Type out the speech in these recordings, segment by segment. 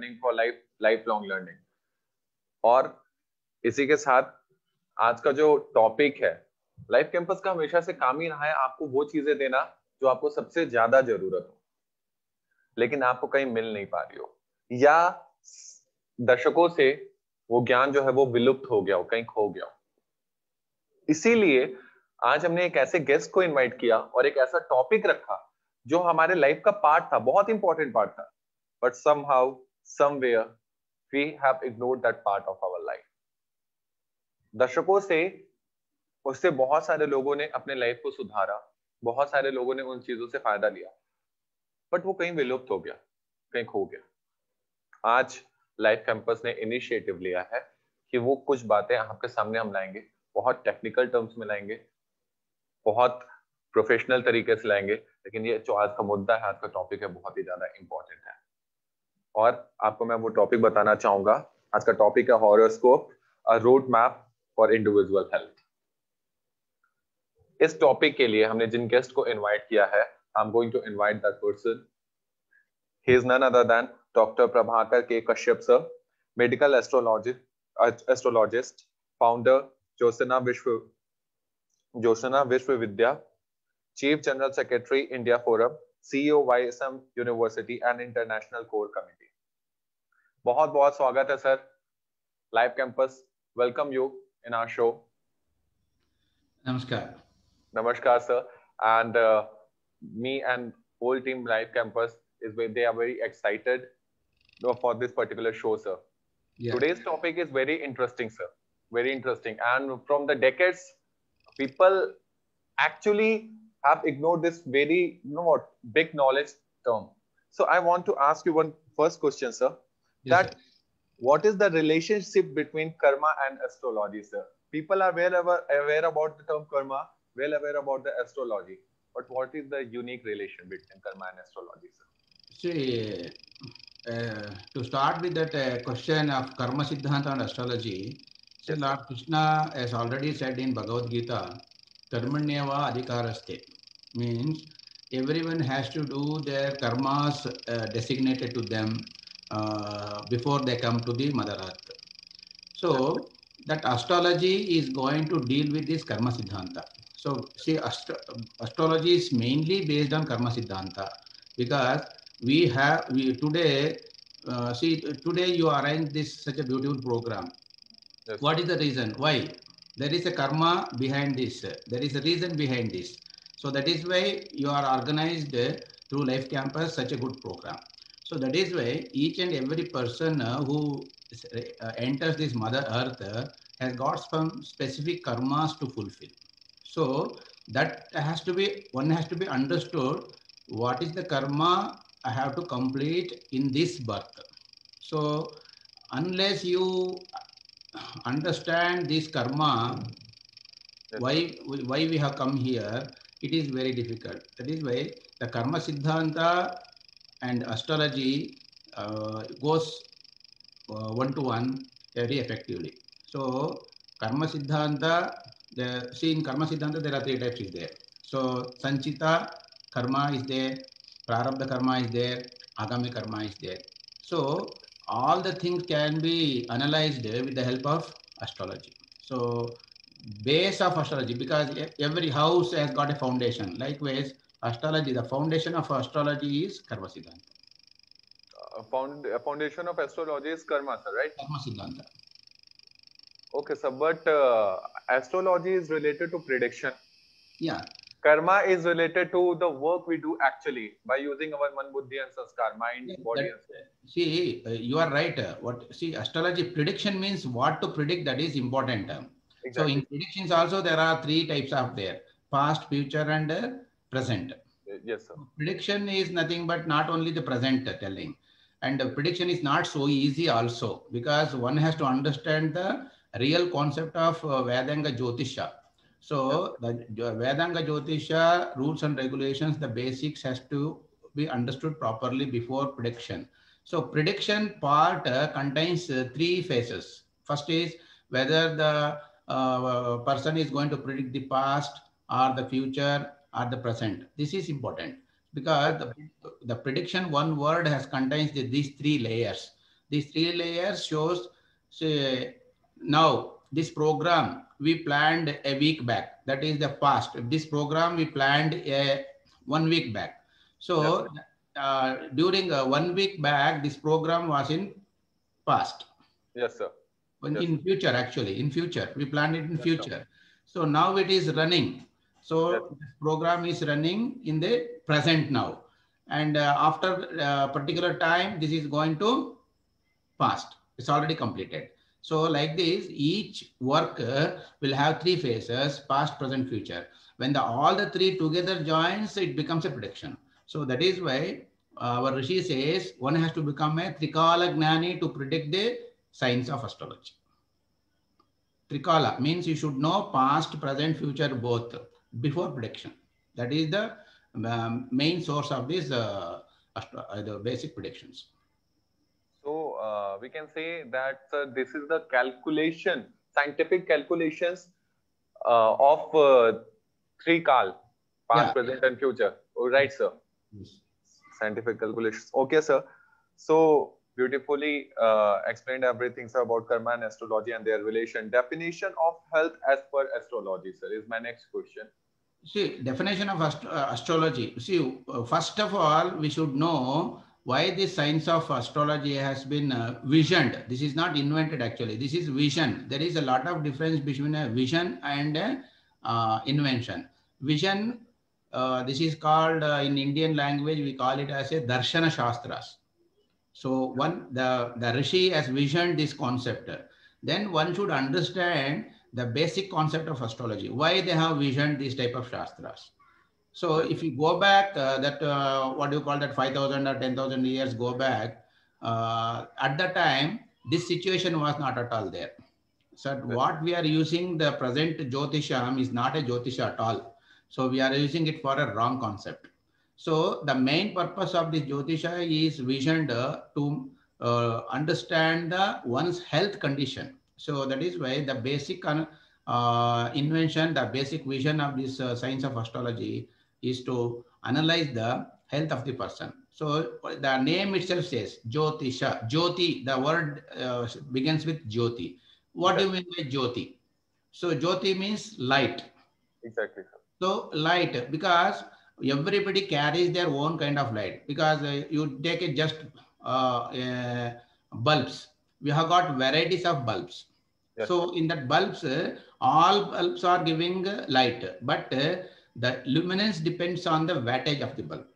Learning for life long learning. और इसी के साथ आज का जो टॉपिक है, लाइफ कैंपस का हमेशा से काम ही रहा है आपको वो चीजें देना जो आपको सबसे ज्यादा जरूरत हो, लेकिन आपको कहीं मिल नहीं पा रही हो, या दशकों से वो ज्ञान जो है वो विलुप्त हो गया हो, कहीं खो गया हो। इसीलिए आज हमने एक ऐसे गेस्ट को इनवाइट किया और एक ऐसा टॉपिक रखा जो हमारे लाइफ का पार्ट था, बहुत इंपॉर्टेंट पार्ट था, but somehow somewhere we have ignored that part of our life. दशकों से उससे बहुत सारे लोगों ने अपने लाइफ को सुधारा, बहुत सारे लोगों ने उन चीजों से फायदा लिया, बट वो कहीं विलुप्त हो गया, कहीं खो गया। आज लाइफ कैंपस ने इनिशिएटिव लिया है कि वो कुछ बातें आपके सामने हम लाएंगे, बहुत टेक्निकल टर्म्स में लाएंगे, बहुत प्रोफेशनल तरीके से लाएंगे, लेकिन ये जो आज का मुद्दा है, आज का टॉपिक है, बहुत ही ज्यादा इंपॉर्टेंट है। और आपको मैं वो टॉपिक बताना चाहूंगा। आज का टॉपिक है horoscope, a road map for individual health. इस टॉपिक के लिए हमने जिन गेस्ट को इनवाइट किया है, I am going to invite that person. He is none other than doctor Prabhakar K Kashyap sir, medical astrologist, founder Joshna Vishwavidya, Chief General Secretary, India Forum, CEO, YSM University and International Core Committee. बहुत बहुत स्वागत है sir live campus. Welcome you in our show. नमस्कार। नमस्कार sir. And me and whole team live campus they are very excited for this particular show, sir. Yeah. Today's topic is very interesting, sir. Very interesting. And from the decades, people actually have ignored this very big knowledge term. So I want to ask you one first question, sir. Yes, that sir. What is the relationship between karma and astrology, sir? People are aware about the term karma, well aware about the astrology, but what is the unique relation between karma and astrology, sir? See, to start with that question of karma siddhanta and astrology, yes, Lord Krishna has already said in Bhagavad Gita, karmanyeva adhikaraste, means everyone has to do their karmas designated to them before they come to the Mother Earth. So that astrology is going to deal with this karma siddhanta. So see, astrology is mainly based on karma siddhanta, because today today you arrange this such a beautiful program. Yes. What is the reason? Why? There is a karma behind this. There is a reason behind this. So that is why you are organized through Life Campus such a good program. So that is why each and every person who enters this Mother Earth has got some specific karmas to fulfill. So that one has to be understood. What is the karma I have to complete in this birth? So unless you understand this karma, why we have come here, it is very difficult. That is why the karma siddhanta and astrology goes one-to-one very effectively. So karma siddhanta, in karma siddhanta there are three types is there. So sanchita karma is there, prarabdha karma is there, agami karma is there. So all the things can be analyzed with the help of astrology. So base of astrology, because every house has got a foundation. Likewise, astrology, the foundation of astrology is karma siddhanta. Foundation of astrology is karma, sir, right? Karma siddhanta. Okay, sir, but astrology is related to prediction. Yeah. Karma is related to the work we do actually by using our man, buddhi and sanskar, mind, body and soul. See, you are right. Astrology prediction means what to predict, that is important. Exactly. So in predictions also there are three types of there: past, future and present. Yes, sir. Prediction is nothing but not only the present telling. And prediction is not so easy also, because one has to understand the real concept of Vedanga Jyotisha. So the Vedanga Jyotisha rules and regulations, the basics has to be understood properly before prediction. So prediction part contains three phases. First is whether the person is going to predict the past or the future or the present. This is important, because the prediction, one word has contains these three layers. These 3 layers shows, say, now this program we planned a week back. That is the past. This program we planned 1 week back. Yes, So during 1 week back, this program was in past. yes, sir. When Yes, in future, actually, in future, we planned it in yes, sir. future. So now it is running. Yes, So this program is running in the present now. And after particular time, this is going to past. It's already completed. So like this, each work will have 3 phases: past, present, future. When all the 3 together joins, it becomes a prediction. So that is why our Rishi says one has to become a Trikala Gnani to predict the science of astrology. Trikala means you should know past, present, future both before prediction. That is the main source of these the basic predictions. So we can say that this is the calculation, scientific calculations of 3 Kal, past, Yeah. present, and future. Oh, right, sir. Yes. Scientific calculations. Okay, sir. So beautifully explained everything, sir, about karma and astrology and their relation. Definition of health as per astrology, sir, is my next question. See, definition of astrology. See, first of all, we should know why this science of astrology has been visioned. This is not invented actually. This is vision. There is a lot of difference between a vision and a, invention. Vision, this is called in Indian language, we call it as a Darshana Shastras. So the Rishi has visioned this concept. Then one should understand the basic concept of astrology, why they have visioned these type of shastras. So if you go back what do you call that, 5,000 or 10,000 years go back, at that time, this situation was not at all there. So what we are using, the present Jyotisham is not a Jyotisha at all. So we are using it for a wrong concept. So the main purpose of this Jyotisha is visioned to understand one's health condition. So that is why the basic invention, the basic vision of this science of astrology is to analyze the health of the person. So the name itself says Jyotisha. Jyoti, the word begins with Jyoti. What do you mean by Jyoti? So Jyoti means light. Exactly, sir. So light, because everybody carries their own kind of light. Because you take it just bulbs. We have got varieties of bulbs. Yes, So in that bulbs, all bulbs are giving light, but the luminance depends on the wattage of the bulb.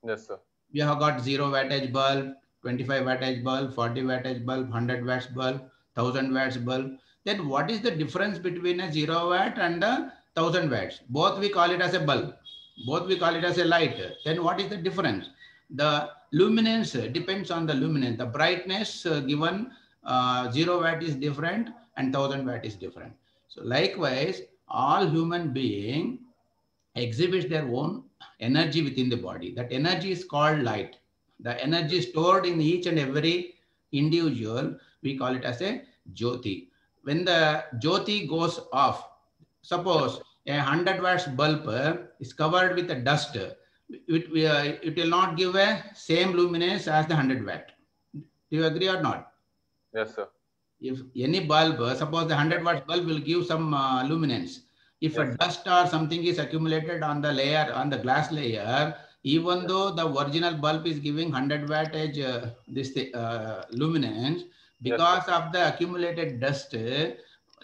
yes, sir. We have got 0 wattage bulb, 25 wattage bulb, 40 wattage bulb, 100 watts bulb, 1000 watts bulb. Then what is the difference between a 0 watt and a 1000 watts? Both we call it as a bulb. Both we call it as a light. Then what is the difference? The luminance depends on the luminance. The brightness given 0 watt is different and 1000 watt is different. So likewise, all human beings exhibits their own energy within the body. That energy is called light. The energy stored in each and every individual, we call it as a Jyoti. When the Jyoti goes off, suppose a 100 watts bulb is covered with a dust, it will not give a same luminance as the 100 watt. Do you agree or not? Yes, sir. If any bulb, suppose the 100 watts bulb will give some luminance. If a dust or something is accumulated on the layer, on the glass layer, even though the original bulb is giving 100 wattage luminance, because of the accumulated dust,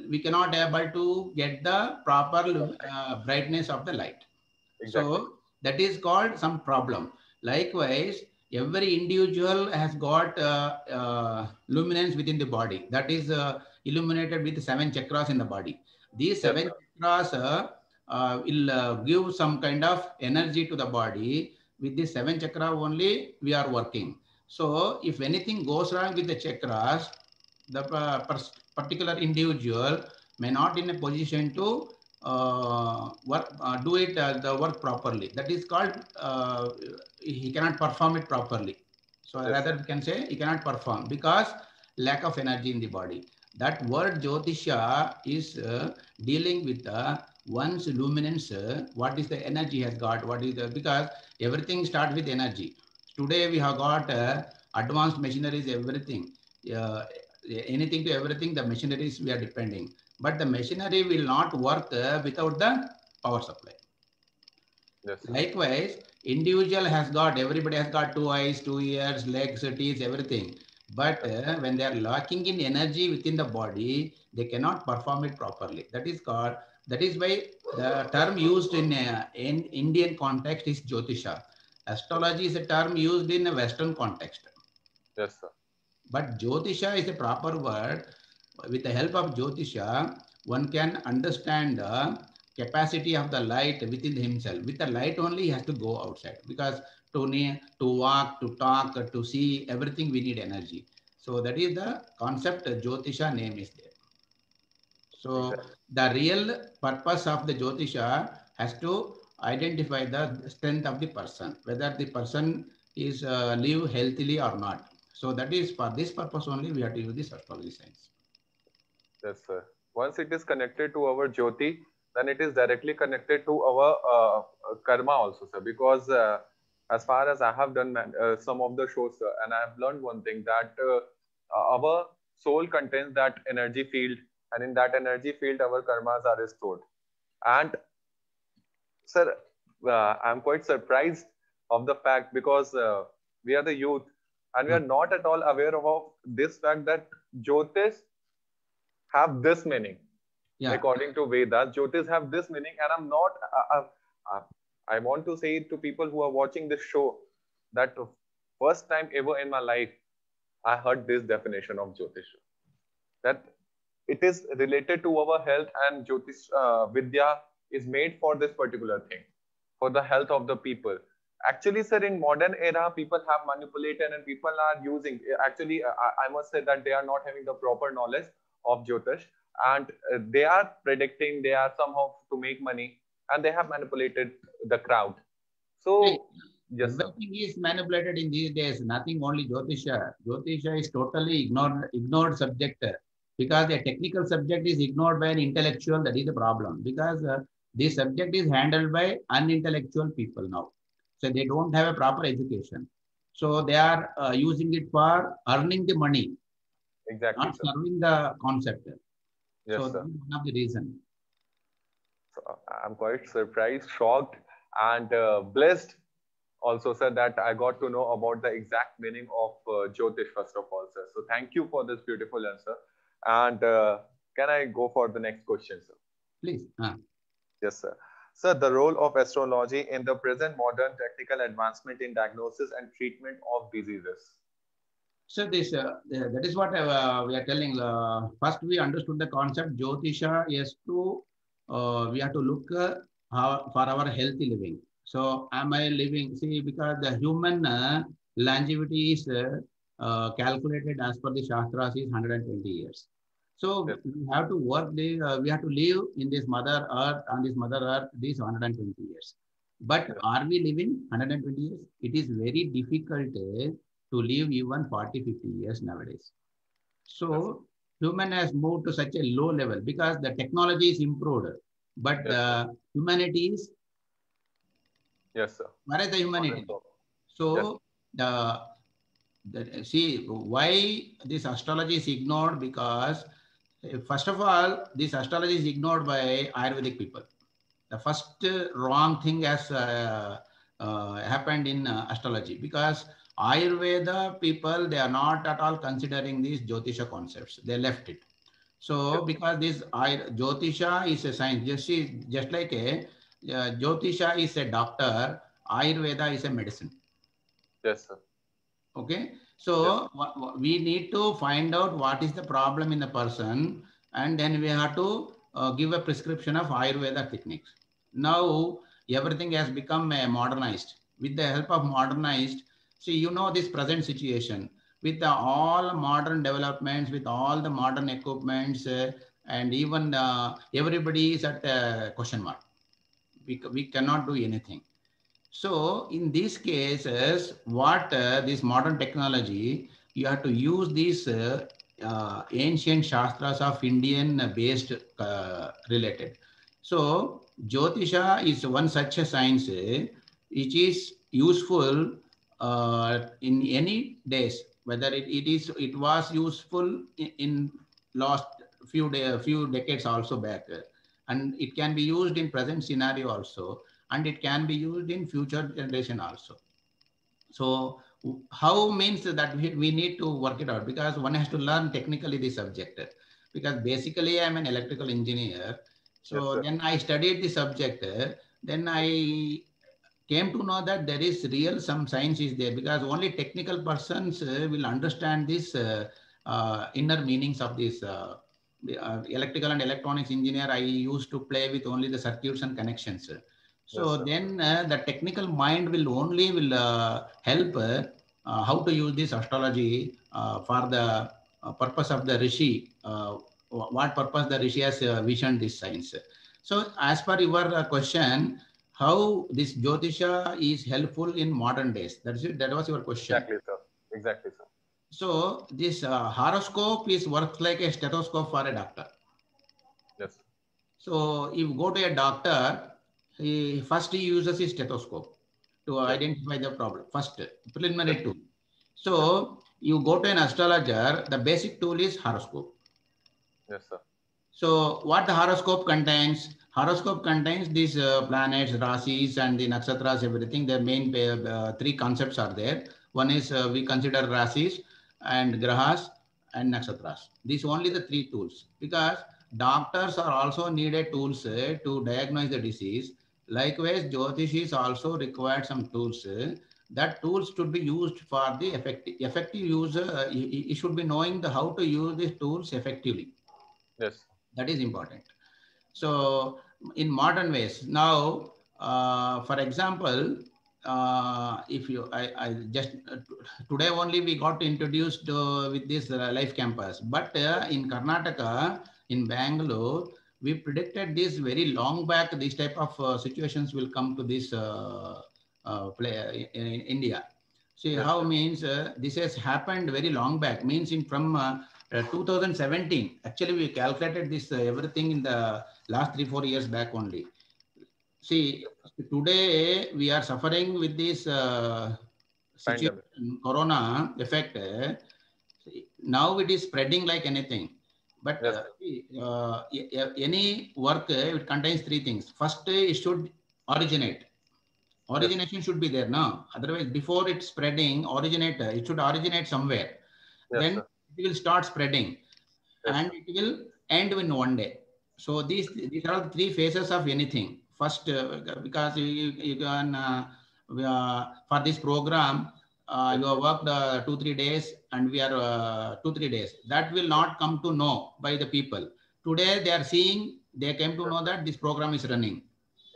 we cannot able to get the proper brightness of the light. Exactly. So that is called some problem. Likewise, every individual has got luminance within the body. That is illuminated with 7 chakras in the body. These 7 chakras will give some kind of energy to the body. With this 7 chakra only, we are working. So if anything goes wrong with the chakras, the particular individual may not in a position to do it the work properly. That is called he cannot perform it properly. So rather we can say he cannot perform because lack of energy in the body. That word Jyotisha is dealing with one's luminance. What is the energy has got? What is the, because everything starts with energy. Today we have got advanced machineries, everything. Anything to everything, the machineries we are depending. But the machinery will not work without the power supply. Yes, sir. Likewise, individual has got, everybody has got 2 eyes, 2 ears, legs, teeth, everything. But when they are lacking in energy within the body, they cannot perform it properly. That is called, that is why the term used in Indian context is Jyotisha. Astrology is a term used in a Western context. Yes, sir. But Jyotisha is a proper word. With the help of Jyotisha, one can understand the capacity of the light within himself. With the light only, he has to go outside, because to walk, to talk, to see, everything we need energy. So that is the concept. Jyotisha name is there. So Exactly. the real purpose of the Jyotisha has to identify the strength of the person, whether the person is live healthily or not. So that is for this purpose only we have to use this astrology science. Yes, sir. Once it is connected to our Jyoti, then it is directly connected to our karma also, sir. Because as far as I have done some of the shows, sir, and I have learned one thing, that our soul contains that energy field, and in that energy field, our karmas are stored. And sir, I'm quite surprised of the fact, because we are the youth, and we are not at all aware of this fact that Jyotish have this meaning. Yeah. According to Vedas, Jyotish have this meaning, and I'm not. I want to say to people who are watching this show that first time ever in my life, I heard this definition of Jyotish. That it is related to our health, and Jyotish Vidya is made for this particular thing, for the health of the people. Actually, sir, in modern era, people have manipulated and people are using. Actually, I must say that they are not having the proper knowledge of Jyotish, and they are predicting, they are somehow to make money, and they have manipulated the crowd. So, yes, sir. Everything is manipulated in these days. Nothing only Jyotisha. Jyotisha is totally ignored subject, because the technical subject is ignored by an intellectual. That is the problem, because this subject is handled by unintellectual people now. So they don't have a proper education. So they are using it for earning the money, Exactly, not sir. serving the concept. Yes, So sir. that is one of the reason. So I'm quite surprised, shocked, and blessed also, sir, that I got to know about the exact meaning of Jyotish, first of all, sir. So thank you for this beautiful answer. And can I go for the next question, sir? Please. Yes, sir. Sir, the role of astrology in the present modern technical advancement in diagnosis and treatment of diseases. So this that is what we are telling. First, we understood the concept. Jyotisha is to we have to look for our healthy living. So, am I living? See, because the human longevity is calculated as per the Shastras is 120 years. So Yes, we have to work. We have to live in this mother earth, on this mother earth, these 120 years. But yes, are we living 120 years? It is very difficult to live even 40, 50 years nowadays. yes, So human has moved to such a low level because the technology is improved, but yes, sir. the humanity is, Yes, sir. where is the Not humanity? at all. Yes, So see why this astrology is ignored, because first of all, this astrology is ignored by Ayurvedic people. The first wrong thing has happened in astrology, because Ayurveda people, they are not at all considering these Jyotisha concepts. They left it. yes, So because this Jyotisha is a science, just like a Jyotisha is a doctor, Ayurveda is a medicine. yes, sir. Okay, Yes, so we need to find out what is the problem in the person, and then we have to give a prescription of Ayurveda techniques. Now everything has become modernized. With the help of modernized, see, you know, this present situation with all modern developments, with all the modern equipments, and even everybody is at a question mark. We cannot do anything. So in these cases, what this modern technology, you have to use these ancient shastras of Indian based related. So Jyotisha is one such a science which is useful in any days, whether it was useful in last few decades also back, and it can be used in present scenario also, and it can be used in future generation also. So how means that we need to work it out, because one has to learn technically the subject, because basically I'm an electrical engineer. Yes, So sir. then I studied the subject, then I came to know that there is real some science is there, because only technical persons will understand this inner meanings of this electrical and electronics engineer. I used to play with only the circuits and connections. Yes, So sir. then the technical mind will help how to use this astrology for the purpose of the rishi, what purpose the rishi has visioned this science. So as per your question, how this Jyotisha is helpful in modern days. That's it. That was your question. Exactly, sir. Exactly, sir. So this horoscope is works like a stethoscope for a doctor. Yes. So if you go to a doctor, he uses his stethoscope to Yes. identify the problem. First, Yes. preliminary tool. Yes. So you go to an astrologer, the basic tool is horoscope. Yes, sir. So what the horoscope contains? Horoscope contains these planets, rasis, and the nakshatras, everything. The main three concepts are there. One is we consider rasis and grahas and nakshatras. These only the three tools, because doctors are also needed tools to diagnose the disease. Likewise, Jyotish is also required some tools. That tools should be used for the effective use. You should be knowing the how to use these tools effectively. Yes. That is important. So in modern ways now, for example, if you I just today only we got introduced with this life campus, but in Karnataka, in Bangalore, we predicted this very long back. These type of situations will come to this play in India. See Yes, how sir. means this has happened very long back, means in from 2017. Actually, we calculated this everything in the last 3 4 years back only. See, today we are suffering with this Pandemic. situation, corona effect. Now it is spreading like anything. But Yes, sir. any work, it contains three things. First, it should originate. Yes. Origination should be there now. Otherwise, before it's spreading, it should originate somewhere. Yes, Then sir. it will start spreading, Yes, and sir. it will end in one day. So these are the three phases of anything. First, because you can for this program, Yes, you have worked 2 3 days, and we are 2 3 days. That will not come to know by the people. Today they are seeing. They came to yes, know sir. that this program is running,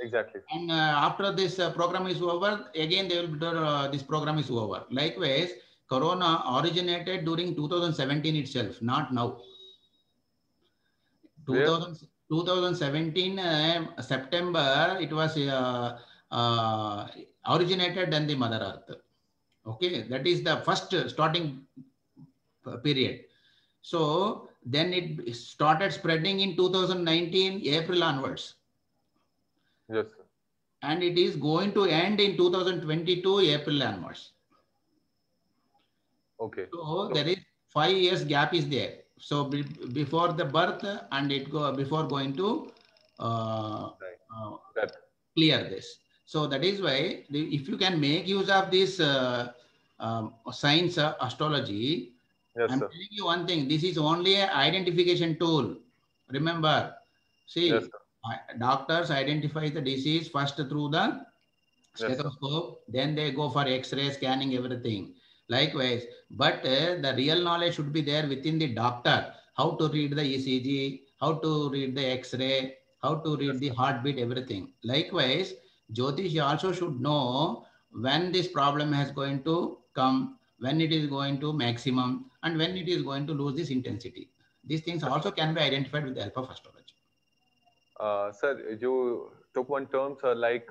Exactly, sir. and after this program is over, again they will be this program is over. Likewise, Corona originated during 2017 itself, not now. Where? 2017 September, it was originated in the Mother Earth. Okay, that is the first starting period. So then it started spreading in 2019 April onwards, Yes, sir. and it is going to end in 2022 April onwards. Okay. So So, there is 5 years gap is there. So before the birth, and it go before going to uh, right. uh, That. clear this. So that is why if you can make use of this science astrology, Yes, I'm sir. telling you one thing. This is only an identification tool. Remember, Yes, see, sir. doctors identify the disease first through the Yes, sir. stethoscope, then they go for X-ray scanning everything. Likewise, but the real knowledge should be there within the doctor. How to read the ECG, how to read the X-ray, how to Yes, read the sir. heartbeat, everything. Likewise, Jyotish also should know when this problem is going to come, when it is going to maximum, and when it is going to lose this intensity. These things Yes, also sir. can be identified with the help of astrology. Sir, you took one term, sir, like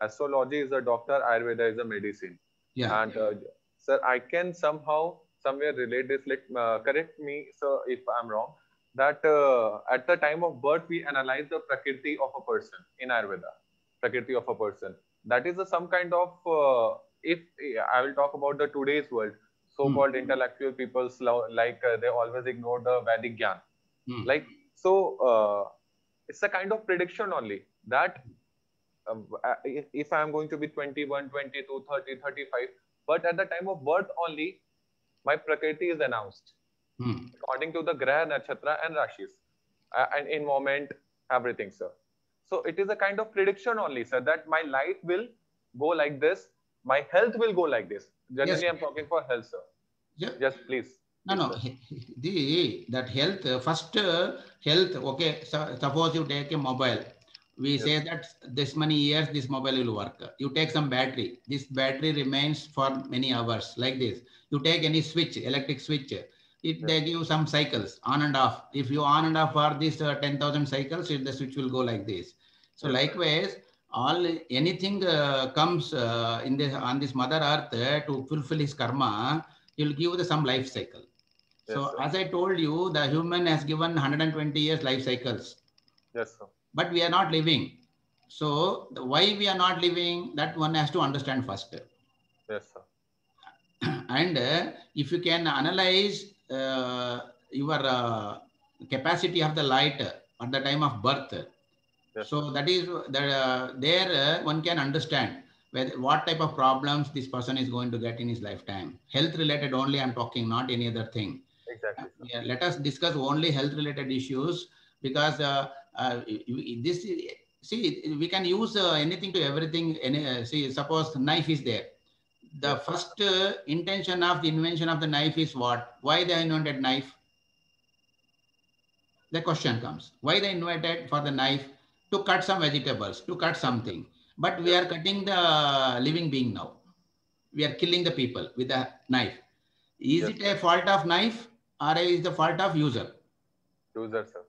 astrology is a doctor, Ayurveda is a medicine. Yeah. And sir, I can somehow, somewhere relate this, like, correct me, sir, if I'm wrong, that at the time of birth, we analyze the prakriti of a person in Ayurveda, prakriti of a person. That is some kind of if I will talk about the today's world, so-called intellectual peoples they always ignore the Vedic Gyan. Like, so it's a kind of prediction only that if I am going to be 21, 22, 30, 35, but at the time of birth only, my Prakriti is announced according to the Graha, Nakshatra and Rashis, and in moment, everything, sir. So it is a kind of prediction only, sir, that my life will go like this, my health will go like this. Generally, yes. I'm talking for health, sir. Yeah. Yes, please. No. That health, first health, okay, so suppose you take a mobile. We say that this many years, this mobile will work. You take some battery. This battery remains for many hours like this. You take any switch, electric switch. They give some cycles on and off. If you on and off for this 10,000 cycles, the switch will go like this. So likewise, anything comes on this Mother Earth to fulfill his karma, he will give some life cycle. So as I told you, the human has given 120 years life cycles. Yes, sir. But we are not living. So why we are not living, that one has to understand first. Yes, sir. And if you can analyze your capacity of the light at the time of birth, so that is there one can understand what type of problems this person is going to get in his lifetime. Health related only I'm talking, not any other thing. Exactly. Let us discuss only health related issues, because we can use anything to everything. See, suppose knife is there. The first intention of the invention of the knife is what? Why they invented knife? The question comes. Why they invented for the knife? To cut some vegetables, to cut something. But we are cutting the living being now. We are killing the people with a knife. Is it a fault of knife or is the fault of user? User, sir.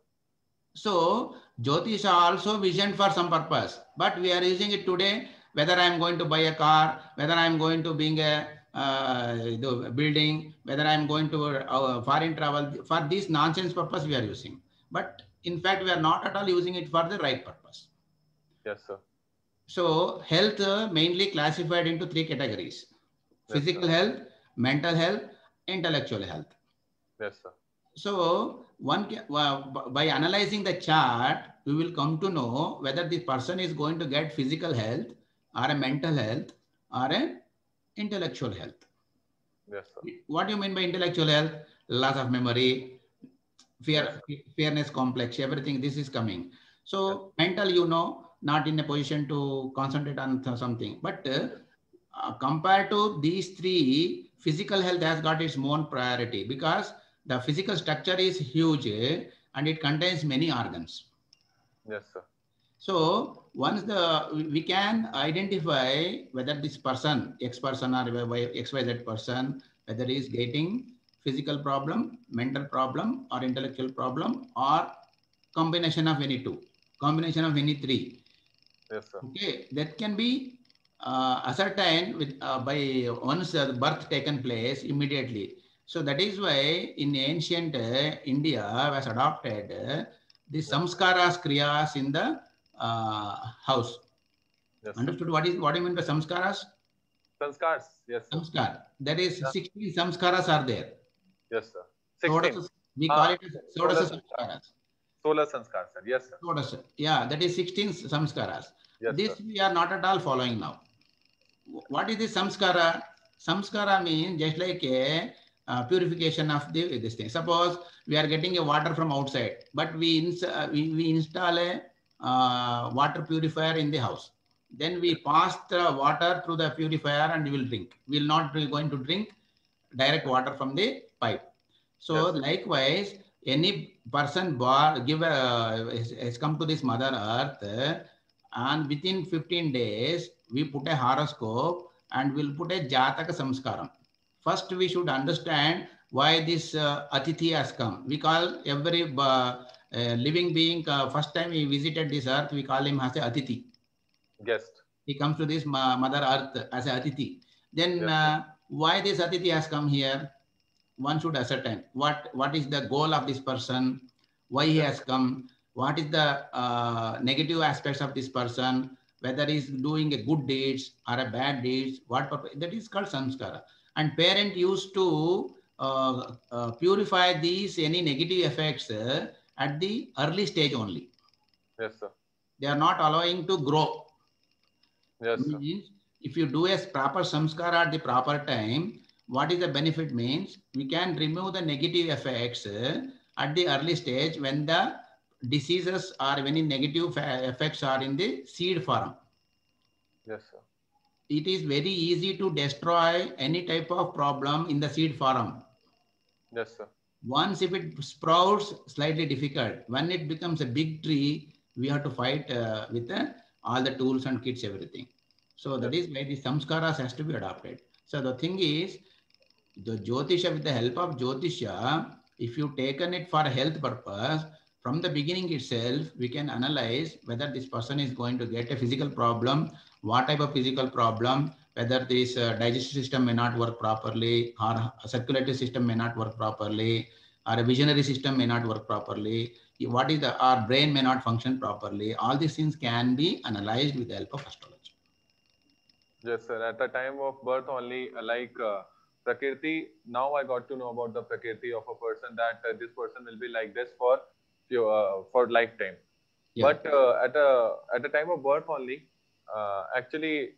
So, Jyotisha also visioned for some purpose, but we are using it today, whether I am going to buy a car, whether I am going to build a building, whether I am going to foreign travel, for this nonsense purpose we are using. But in fact, we are not at all using it for the right purpose. Yes, sir. So, health mainly classified into 3 categories. Physical health, mental health, intellectual health. Yes, sir. So, by analyzing the chart, we will come to know whether the person is going to get physical health or a mental health or an intellectual health. Yes, sir. What do you mean by intellectual health? Loss of memory, fairness complex, everything this is coming. So, mental, not in a position to concentrate on something. But compared to these 3, physical health has got its own priority, because the physical structure is huge and it contains many organs. Yes, sir. So once we can identify whether this person, X person or XYZ person, whether he is getting physical problem, mental problem, or intellectual problem, or combination of any 2, combination of any 3. Yes, sir. Okay, that can be ascertained with by once the birth taken place immediately. So that is why in ancient India was adopted the samskaras kriyas in the house. Yes, understood? What do you mean by samskaras? Sanskars, yes, sir. Samskar. That is 16 samskaras are there. Yes, sir. 16. We call it Sodasa samskaras. 16 sanskars, sir. Yes, sir. Sodasa. Yeah, that is 16 samskaras. Yes, this sir. We are not at all following now. What is this samskara? Samskara means just like a purification of this thing. Suppose we are getting a water from outside, but we install a water purifier in the house. Then we pass the water through the purifier and we will drink. We will not be going to drink direct water from the pipe. So likewise, any person has come to this Mother Earth, and within 15 days, we put a horoscope and we'll put a Jataka Samskaram. First, we should understand why this Atithi has come. We call every living being, first time he visited this earth, we call him as a Atithi. Guest. He comes to this Mother Earth as a Atithi. Then why this Atithi has come here? One should ascertain what is the goal of this person, why he has come, what is the negative aspects of this person, whether he's doing a good deeds or a bad deeds, what purpose, that is called samskara. And parent used to purify these any negative effects at the early stage only. Yes, sir. They are not allowing to grow. Yes, sir. Means if you do a proper samskara at the proper time, what is the benefit means we can remove the negative effects at the early stage when the diseases or when negative effects are in the seed form. Yes, sir. It is very easy to destroy any type of problem in the seed form. Yes, sir. Once if it sprouts, slightly difficult. When it becomes a big tree, we have to fight with all the tools and kits, everything. So that is why the samskaras has to be adopted. So the thing is, the Jyotisha, with the help of Jyotisha, if you taken it for a health purpose, from the beginning itself, we can analyze whether this person is going to get a physical problem, what type of physical problem, whether this digestive system may not work properly, or a circulatory system may not work properly, or a visionary system may not work properly, what is the, our brain may not function properly. All these things can be analyzed with the help of astrology. Yes, sir. At the time of birth only, Prakriti, now I got to know about the Prakriti of a person, that this person will be like this for lifetime. Yeah. But at the time of birth only, actually,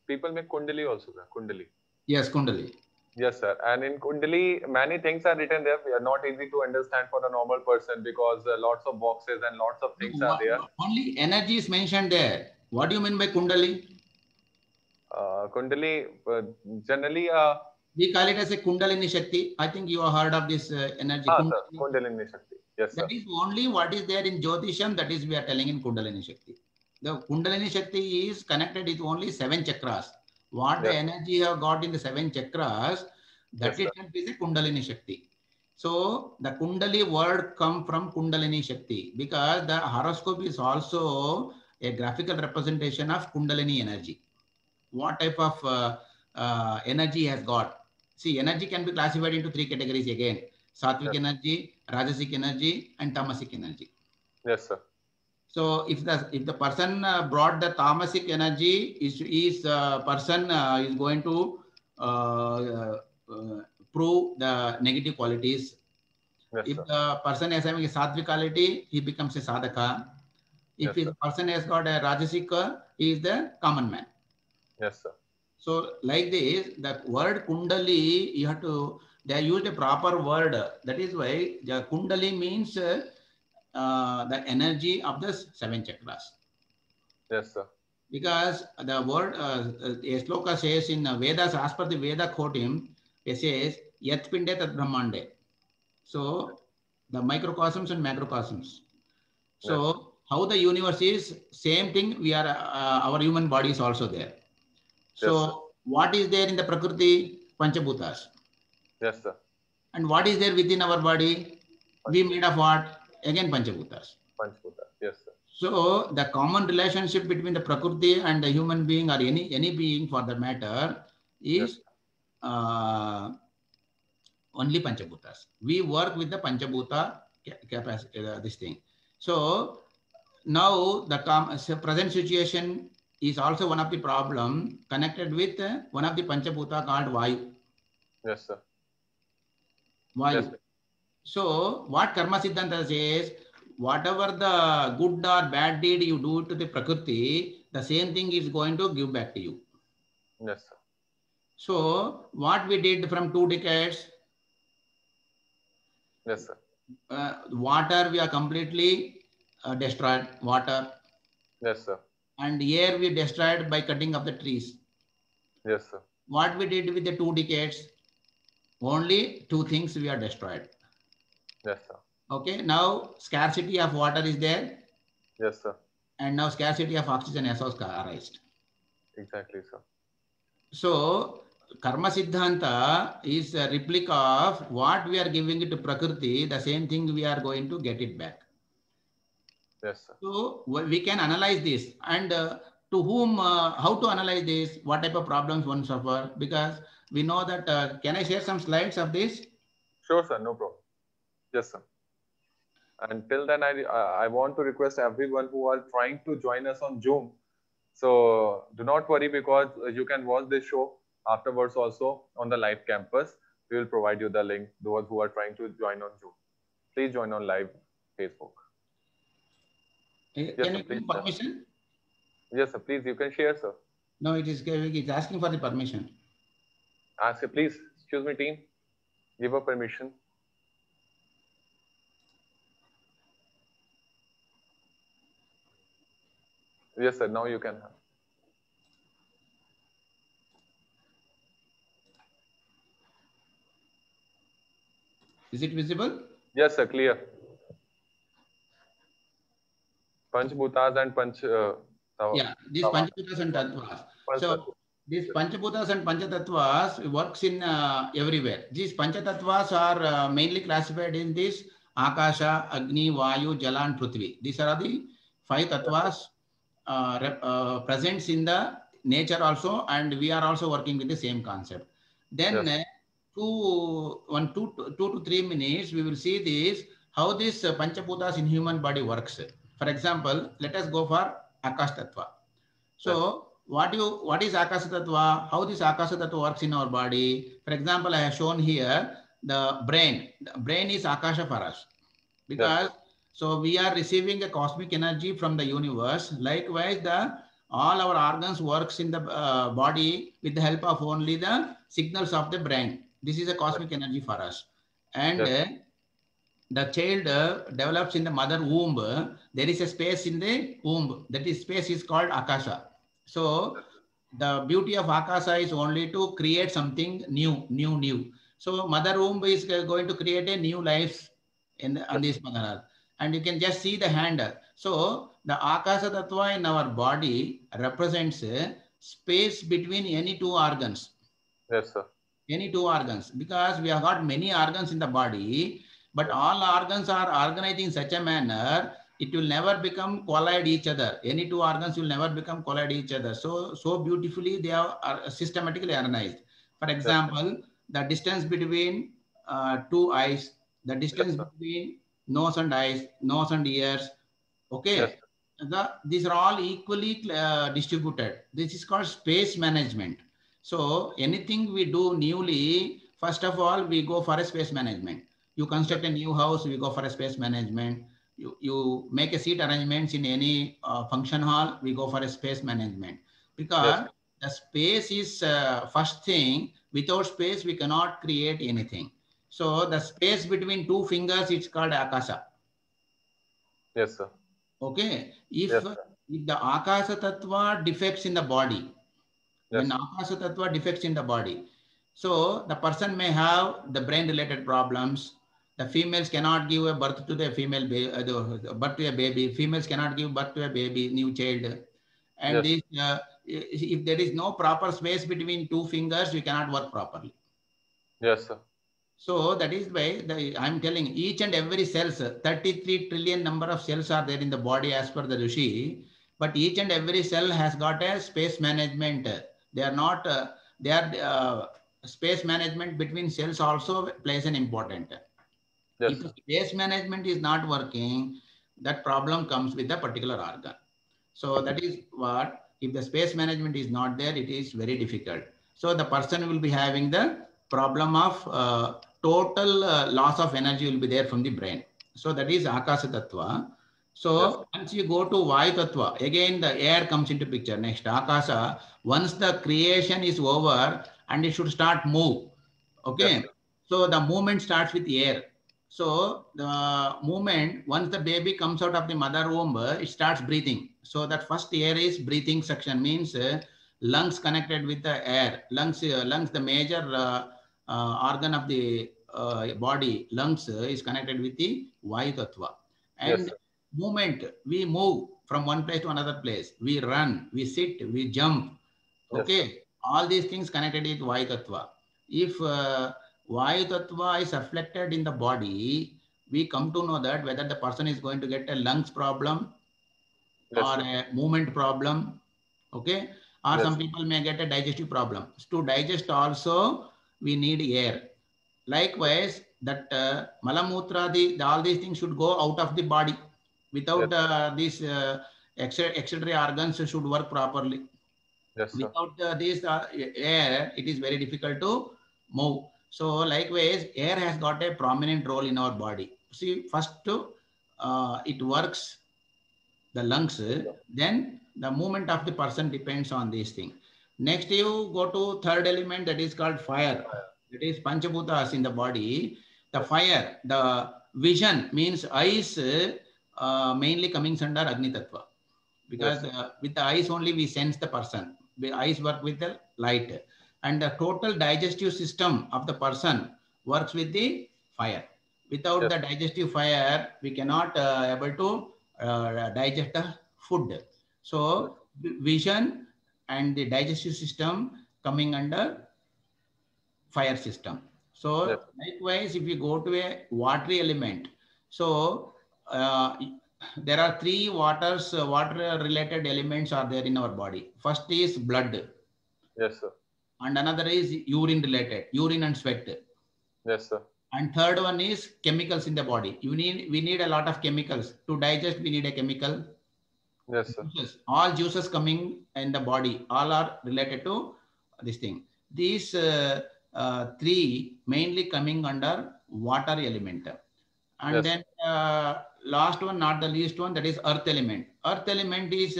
people make Kundali also, Kundali. Yes, Kundali. Yes, sir. And in Kundali, many things are written there. We are not easy to understand for a normal person because lots of boxes and lots of things are there. Only energy is mentioned there. What do you mean by Kundali? Kundali, generally... we call it as a Kundalini Shakti. I think you have heard of this energy. Kundalini Shakti. Yes, sir. That is only what is there in Jyotisham, that is we are telling in Kundalini Shakti. The Kundalini Shakti is connected with only 7 chakras. What the energy you have got in the 7 chakras, that is a Kundalini Shakti. So the Kundali word come from Kundalini Shakti because the horoscope is also a graphical representation of Kundalini energy. What type of energy has got? See, energy can be classified into 3 categories again: Sattvic energy, Rajasic energy, and Tamasic energy. Yes, sir. So if the person brought the Tamasic energy, is person is going to prove the negative qualities. Yes, if the person is having a Sattvic quality, he becomes a sadhaka. If the person has got a Rajasika, he is the common man. Yes, sir. So like this, the word Kundali, you have to, they used a proper word. That is why the Kundali means the energy of the 7 chakras. Yes, sir. Because the word, a sloka says in Vedas, as per the Veda Khotim, it says, Yat Pinde Tat Brahmande. So the microcosms and macrocosms. So how the universe is, same thing, we are, our human body is also there. So what is there in the Prakriti? Panchabhutas. Yes, sir. And what is there within our body? We made of what? Again, Panchabhutas. Panchabhutas, yes, sir. So the common relationship between the Prakriti and the human being, or any being for that matter, is only Panchabhutas. We work with the Panchabhuta capacity, this thing. So now the present situation is also one of the problem connected with one of the Panchabhuta called Vayu. Yes, sir. Vayu. Yes, sir. So what Karma Siddhanta says, whatever the good or bad deed you do to the Prakriti, the same thing is going to give back to you. Yes, sir. So what we did from 2 decades? Yes, sir. Water, we are completely destroyed, water. Yes, sir. And air we destroyed by cutting up the trees. Yes, sir. What we did with the 2 decades? Only 2 things we are destroyed. Yes, sir. Okay, now scarcity of water is there. Yes, sir. And now scarcity of oxygen has also arisen. Exactly, sir. So Karma Siddhanta is a replica of what we are giving it to Prakriti, the same thing we are going to get it back. Yes, sir. So we can analyze this, and to whom, how to analyze this, what type of problems one suffer, because we know that, can I share some slides of this? Sure, sir, no problem. Yes, sir. Until then, I want to request everyone who are trying to join us on Zoom. So do not worry, because you can watch this show afterwards also on the live campus. We will provide you the link. Those who are trying to join on Zoom, please join on live Facebook. Can you give permission? Yes, sir. Please, you can share, sir. No, it's asking for the permission. Ask it, please. Excuse me, team. Give her permission. Yes, sir. Now you can have. Is it visible? Yes, sir. Clear. Panchbhutas and yeah, these Panchbhutas and Tattvas. So these Panchbhutas and Panchatattvas works in everywhere. These Panchatattvas are mainly classified in this Akasha, Agni, Vayu, Jala and Prithvi. These are the 5 Tattvas presents in the nature also, and we are also working with the same concept. Then 2 to 3 minutes, we will see this, how this Panchabhutas in human body works. For example, let us go for Akash Tattva. So what is Akash Tattva? How this Akash Tattva works in our body? For example, I have shown here the brain. The brain is Akasha for us, because so we are receiving a cosmic energy from the universe. Likewise, all our organs works in the body with the help of only the signals of the brain. This is a cosmic energy for us. And the child develops in the mother womb. There is a space in the womb. That is space is called Akasha. So the beauty of Akasha is only to create something new. So mother womb is going to create a new life on this Mother Earth. And you can just see the handle. So the Akasha Tattva in our body represents space between any 2 organs. Yes, sir. Any 2 organs, because we have got many organs in the body, but all organs are organized in such a manner, it will never become collide each other. Any 2 organs will never become collide each other. So beautifully they are systematically organized. For example, the distance between 2 eyes, the distance between nose and eyes, nose and ears. Okay. These are all equally distributed. This is called space management. So anything we do newly, first of all, we go for a space management. You construct a new house, we go for a space management. You make a seat arrangements in any function hall, we go for a space management. Because the space is first thing. Without space, we cannot create anything. So the space between 2 fingers, it's called Akasha. Yes, sir. Okay. If the Akasha Tattva defects in the body, when Akasha Tattva defects in the body, so the person may have the brain related problems. The females cannot give a birth to the female birth to a baby. Females cannot give birth to a baby, new child. And this, if there is no proper space between 2 fingers, we cannot work properly. Yes, sir. So that is why I'm telling each and every cells, 33 trillion number of cells are there in the body as per the Rishi, but each and every cell has got a space management. They are not, space management between cells also plays an important. If space management is not working, that problem comes with a particular organ. So that is what, if the space management is not there, it is very difficult. So the person will be having the problem of total loss of energy will be there from the brain. So that is Akasha Tattva. So once you go to Vayu Tattva, again the air comes into picture. Next, Akasha, once the creation is over and it should start move. Okay. So the movement starts with air. So the movement, once the baby comes out of the mother womb, it starts breathing. So that first air is breathing section, means lungs connected with the air. Lungs, the major organ of the body, lungs is connected with the Vayu Tattva. And movement, we move from one place to another place. We run, we sit, we jump. Okay, all these things connected with Vayu Tattva. If Vayu Tattva is affected in the body, we come to know that whether the person is going to get a lungs problem or a movement problem. Okay, or some people may get a digestive problem. To digest also, we need air. Likewise, that malamutra, all these things should go out of the body. Without these excretory organs should work properly. Yes, sir. Without this air, it is very difficult to move. So likewise, air has got a prominent role in our body. See, first it works the lungs, then the movement of the person depends on these things. Next, you go to third element, that is called fire. That is Panchabhutas in the body. The fire, the vision means eyes, mainly coming under Agni Tattva. Because with the eyes only we sense the person. The eyes work with the light. And the total digestive system of the person works with the fire. Without the digestive fire, we cannot able to digest the food. So vision and the digestive system coming under fire system. So likewise, if you go to a watery element, so there are three water related elements are there in our body. First is blood. Yes, sir. And another is urine related, urine and sweat. Yes, sir. And third one is chemicals in the body. We need a lot of chemicals. To digest, we need a chemical. Yes, sir. Juices. All juices coming in the body, all are related to this thing. These three mainly coming under water element. And then last one, not the least one, that is earth element. Earth element is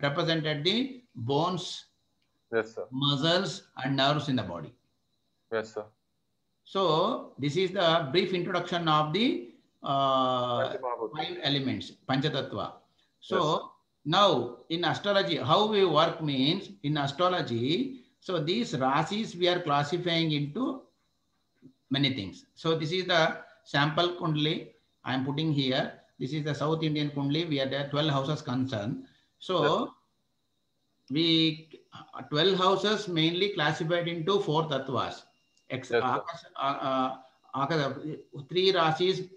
represented the bones, yes, sir, muscles and nerves in the body. Yes, sir. So this is the brief introduction of the 5 elements, Panchatattva. So now in astrology, how we work means in astrology, so these rasis we are classifying into many things. So this is the sample Kundli I am putting here. This is the South Indian Kundli. We are there 12 houses concerned. So we 12 houses mainly classified into 4 tattvas. 3 rasis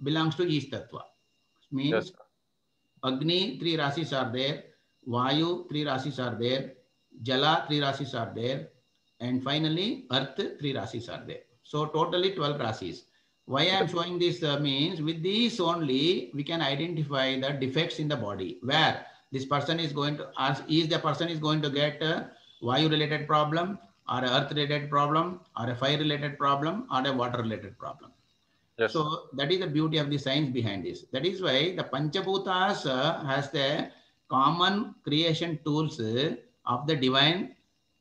belongs to each tattva. Means Agni 3 rasis are there, Vayu 3 rasis are there, Jala 3 rasis are there, and finally Earth 3 rasis are there. So totally 12 rasis. Why I am showing this means with these only we can identify the defects in the body where this person is going to ask, is the person is going to get a Vayu related problem or a earth related problem or a fire related problem or a water related problem. Yes. So that is the beauty of the science behind this. That is why the Panchabhutas has the common creation tools of the divine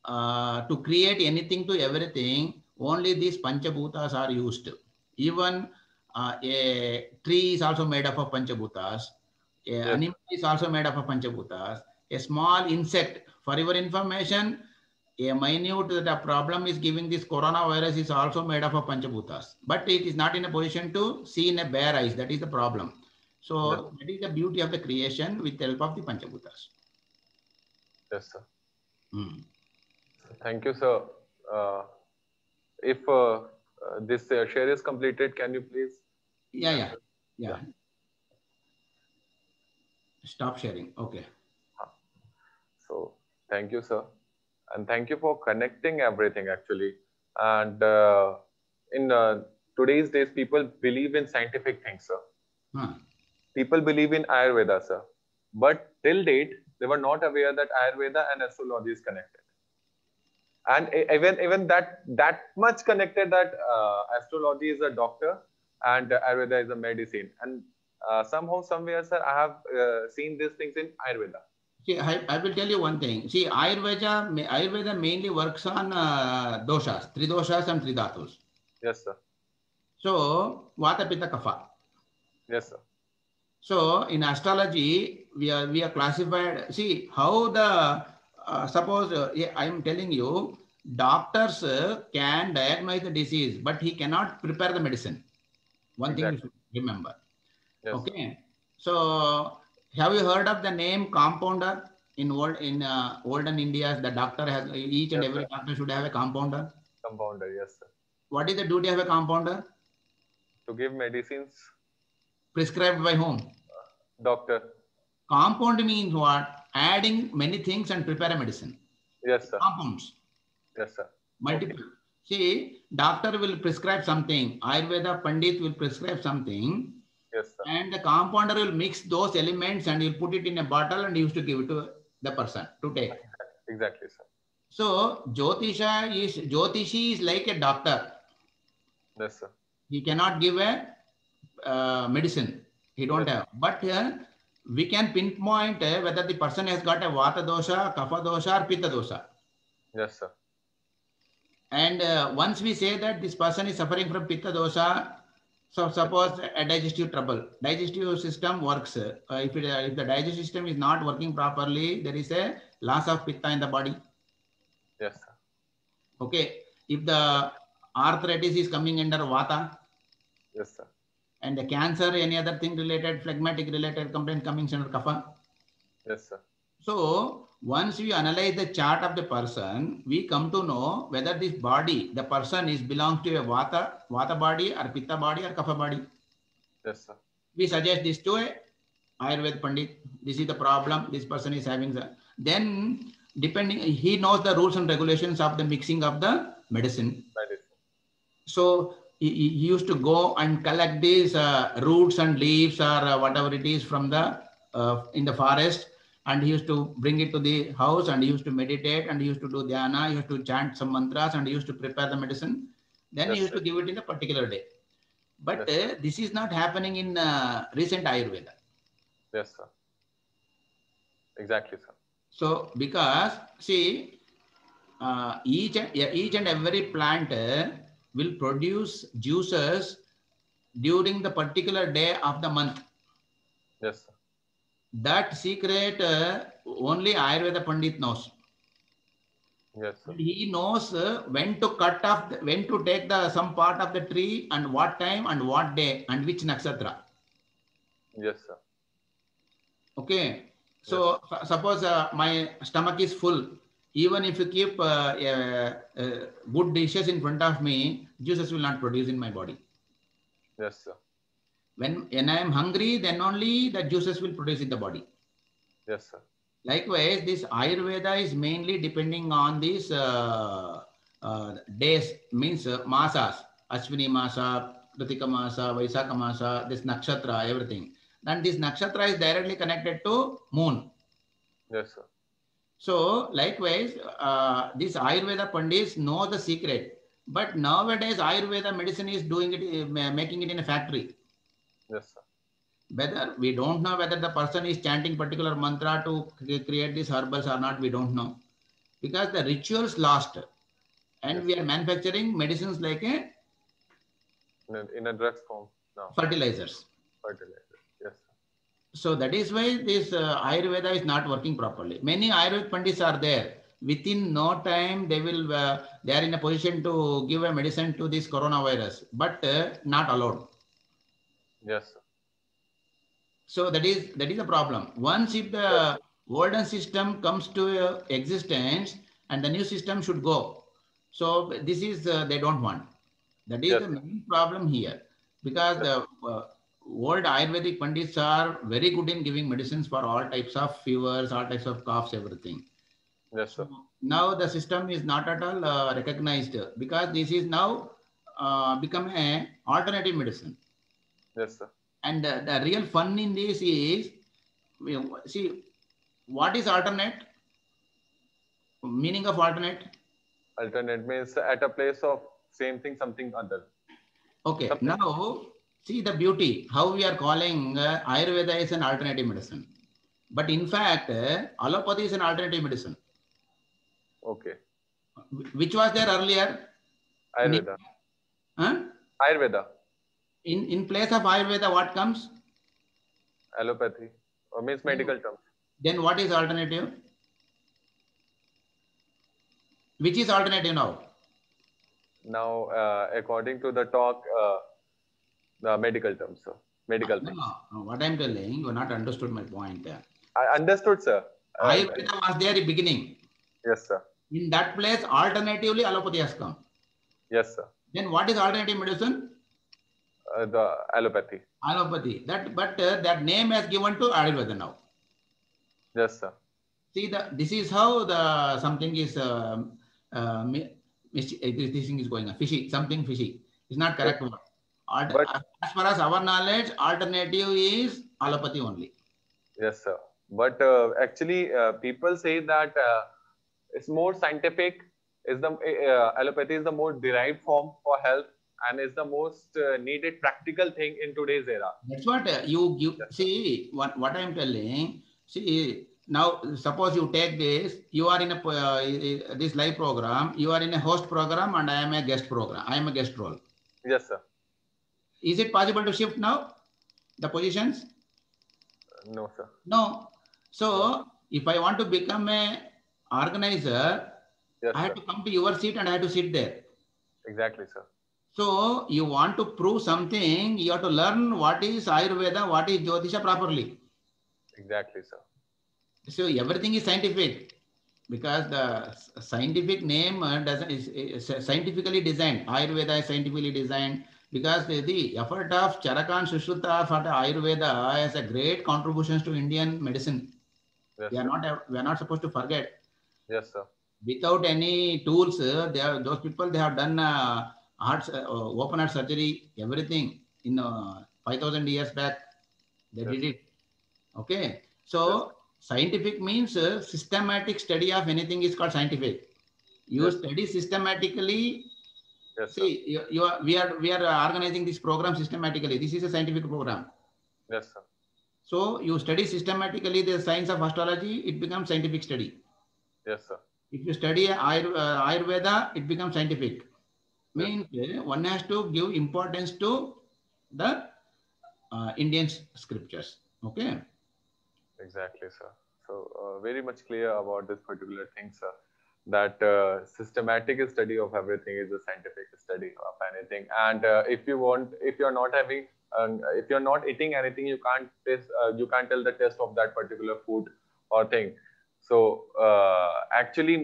to create anything to everything. Only these Panchabhutas are used. Even a tree is also made up of Panchabhutas. An animal is also made up of Panchabhutas. A small insect, for your information, a minute problem is giving this coronavirus is also made up of Panchabhutas. But it is not in a position to see in a bare eyes. That is the problem. So that is the beauty of the creation with the help of the Panchabhutas. Yes, sir. Thank you, sir. If this share is completed, can you please? Yeah. Stop sharing. Okay. So thank you, sir. And thank you for connecting everything actually. And in today's days, people believe in scientific things, sir. People believe in Ayurveda, sir. But till date, they were not aware that Ayurveda and astrology is connected. And even that much connected that astrology is a doctor and Ayurveda is a medicine. And somehow, somewhere, sir, I have seen these things in Ayurveda. See, I will tell you one thing. See, Ayurveda mainly works on doshas, 3 doshas and 3 dhatus. Yes, sir. So, Vata, Pitta, Kapha. Yes, sir. So, in astrology, we are classified. See, how the, suppose I am telling you, doctors can diagnose the disease, but he cannot prepare the medicine. One thing you should remember. Yes, okay. So, have you heard of the name compounder in olden India? The doctor has, each and every doctor should have a compounder. Compounder, yes, sir. What is the duty of a compounder? To give medicines. Prescribed by whom? Doctor. Compound means what? Adding many things and prepare a medicine. Yes, sir. Compounds. Yes, sir. Multiple. Okay. See, doctor will prescribe something, Ayurveda Pandit will prescribe something, Yes, sir. and the compounder will mix those elements and he'll put it in a bottle and he used to give it to the person to take. Exactly, sir. So Jyotishi is like a doctor. Yes, sir. He cannot give a medicine. He don't Yes. have. But we can pinpoint whether the person has got a Vata dosha, Kapha dosha, or Pitta dosha. Yes, sir. And once we say that this person is suffering from Pitta dosha, so suppose a digestive trouble, digestive system works. If the digestive system is not working properly, there is a loss of Pitta in the body. Yes, sir. Okay. If the arthritis is coming under Vata, Yes, sir. and the cancer, any other thing related, phlegmatic related complaint coming under Kapha. Yes, sir. So once we analyze the chart of the person, we come to know whether this body, the person is belongs to a Vata body or Pitta body or Kapha body. Yes, sir. We suggest this to a Ayurveda Pandit. This is the problem this person is having. Then depending, he knows the rules and regulations of the mixing of the medicine. So he used to go and collect these roots and leaves or whatever it is from the in the forest, and he used to bring it to the house and he used to meditate and he used to do dhyana, he used to chant some mantras and he used to prepare the medicine. Then he used to give it in a particular day. But this is not happening in recent Ayurveda. Yes, sir. Exactly, sir. So because see, each and every plant will produce juices during the particular day of the month. Yes, sir. That secret only Ayurveda Pandit knows. Yes, sir. He knows when to cut off, when to take the some part of the tree and what time and what day and which nakshatra. Yes, sir. Okay. So suppose my stomach is full. Even if you keep good dishes in front of me, juices will not produce in my body. Yes, sir. When I am hungry, then only the juices will produce in the body. Yes, sir. Likewise, this Ayurveda is mainly depending on these days, means masas, Ashwini Masa, Kritika Masa, Vaisakha Masa, this nakshatra, everything. And this nakshatra is directly connected to moon. Yes, sir. So likewise, this Ayurveda Pandits know the secret. But nowadays, Ayurveda medicine is doing it, making it in a factory. Yes, sir. Whether we don't know whether the person is chanting particular mantra to create these herbals or not, we don't know. Because the rituals lost. And we are manufacturing medicines like a in a drug form now. Fertilizers. Yes. So that is why this Ayurveda is not working properly. Many Ayurveda Pandits are there. Within no time, they are in a position to give a medicine to this coronavirus, but not allowed. Yes, sir. So that is the problem. Once if the olden system comes to existence and the new system should go. So this is they don't want. That is the main problem here, because the old Ayurvedic Pandits are very good in giving medicines for all types of fevers, all types of coughs, everything. Yes, sir. Now the system is not at all recognized, because this is now become an alternative medicine. Yes, sir. And the real fun in this is, see, what is alternate? Meaning of alternate? Alternate means at a place of same thing, something other. Okay, now see the beauty, how we are calling Ayurveda is an alternative medicine. But in fact, allopathy is an alternative medicine. Okay. Which was there earlier? Ayurveda. Huh? Ayurveda. In place of Ayurveda, what comes? Allopathy, or means medical terms. Then what is alternative? Which is alternative now? Now, according to the talk, the medical terms, sir. Medical things. No, what I'm telling, you not understood my point. I understood, sir. Ayurveda was there in the beginning. Yes, sir. In that place, alternatively, allopathy has come. Yes, sir. Then what is alternative medicine? The allopathy. Allopathy. But that name has given to Ayurveda now. Yes, sir. See, this is how the something is this thing is going on. Fishy, something fishy. It's not correct one. But As far as our knowledge, alternative is allopathy only. yes, sir. But actually, people say that it's more scientific. Is the allopathy is the more derived form for health and is the most needed practical thing in today's era. That's what you Yes, sir. see. What I am telling. See now, suppose you take this. You are in a this live program. You are in a host program, and I am a guest program. I am a guest role. Yes, sir. Is it possible to shift now the positions? No, sir. No. So No. if I want to become a organizer, Yes, I have sir. to come to your seat and I have to sit there. Exactly, sir. So you want to prove something, you have to learn what is Ayurveda, what is Jyotisha properly. Exactly, sir. So everything is scientific because the scientific name doesn't is scientifically designed. Ayurveda is scientifically designed because the effort of Charaka and Sushruta for the Ayurveda has a great contributions to Indian medicine. Yes, We are sir. not supposed to forget. Yes, sir. Without any tools, those people they have done open heart surgery, everything in 5,000 years back. They Yes, did sir. it. Okay, Yes, so scientific means systematic study of anything is called scientific. You yes, sir. study systematically. Yes, sir. See, we are organizing this program systematically. This is a scientific program. Yes, sir. So you study systematically the science of astrology, it becomes scientific study. Yes, sir. If you study Ayurveda, it becomes scientific. Yes, Means sir. one has to give importance to the Indian scriptures. Okay. Exactly, sir. So very much clear about this particular thing, sir. That systematic study of everything is a scientific study of anything. And if you're not having, if you're not eating anything, you can't taste, you can't tell the taste of that particular food or thing. So actually,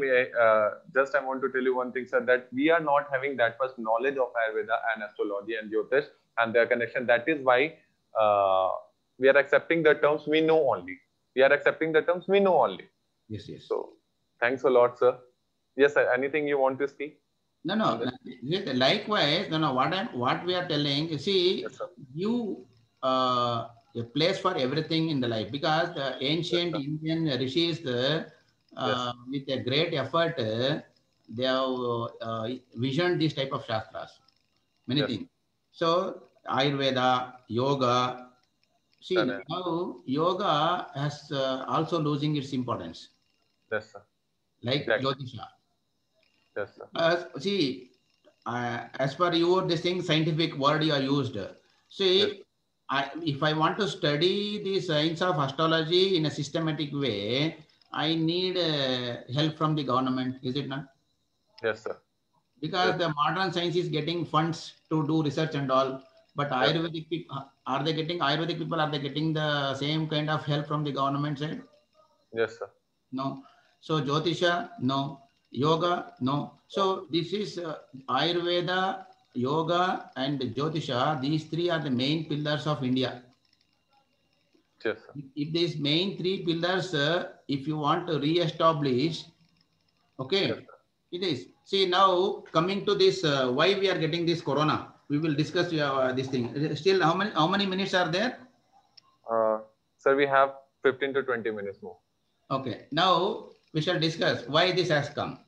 just I want to tell you one thing, sir, that we are not having that much knowledge of Ayurveda and astrology and Jyotish and their connection. That is why we are accepting the terms we know only. We are accepting the terms we know only. Yes, yes. So thanks a lot, sir. Yes, sir. Anything you want to speak? No, no. Likewise, no, no. What we are telling, you see, Yes, sir. you a place for everything in the life because the Yes, ancient sir. Indian rishis, Yes. with a great effort, they have visioned this type of shastras, many Yes. things. So Ayurveda, yoga. See, Correct. now yoga has also losing its importance, Yes, sir. like Exactly. Jyotisha. Yes, sir. See, as per your this thing, scientific word you are used. Yes. See, if I want to study the science of astrology in a systematic way, I need help from the government, is it not? Yes, sir. Because Yes. the modern science is getting funds to do research and all. But Yes, sir. Ayurvedic people, are they getting Ayurvedic people? Are they getting the same kind of help from the government side? Yes, sir. No. So Jyotisha, no. Yoga, no. So this is Ayurveda, Yoga, and Jyotisha. These three are the main pillars of India. Yes, sir. If these main three pillars, if you want to re-establish, Yes, okay, sir. it is. See now coming to this, why we are getting this corona. We will discuss this thing. Still, how many minutes are there? Sir, we have 15 to 20 minutes more. Okay, now we shall discuss why this has come.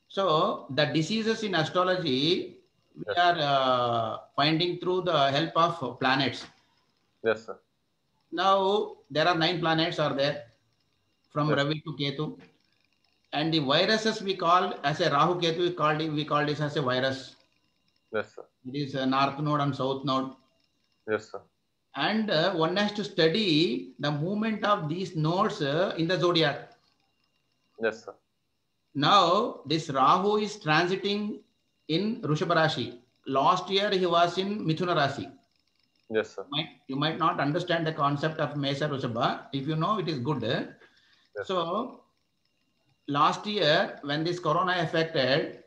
So the diseases in astrology, we Yes. are finding through the help of planets. Yes, sir. Now there are 9 planets are there from Yes. Ravi to Ketu. And the viruses we call as a Rahu Ketu, we call this as a virus. Yes, sir. It is a north node and south node. Yes, sir. And one has to study the movement of these nodes in the zodiac. Yes, sir. Now, this Rahu is transiting in Rishabha Rashi. Last year, he was in Mithuna Rashi. Yes, sir. You might not understand the concept of Mesa Rishabha. If you know, it is good. Yes, So, last year, when this corona affected,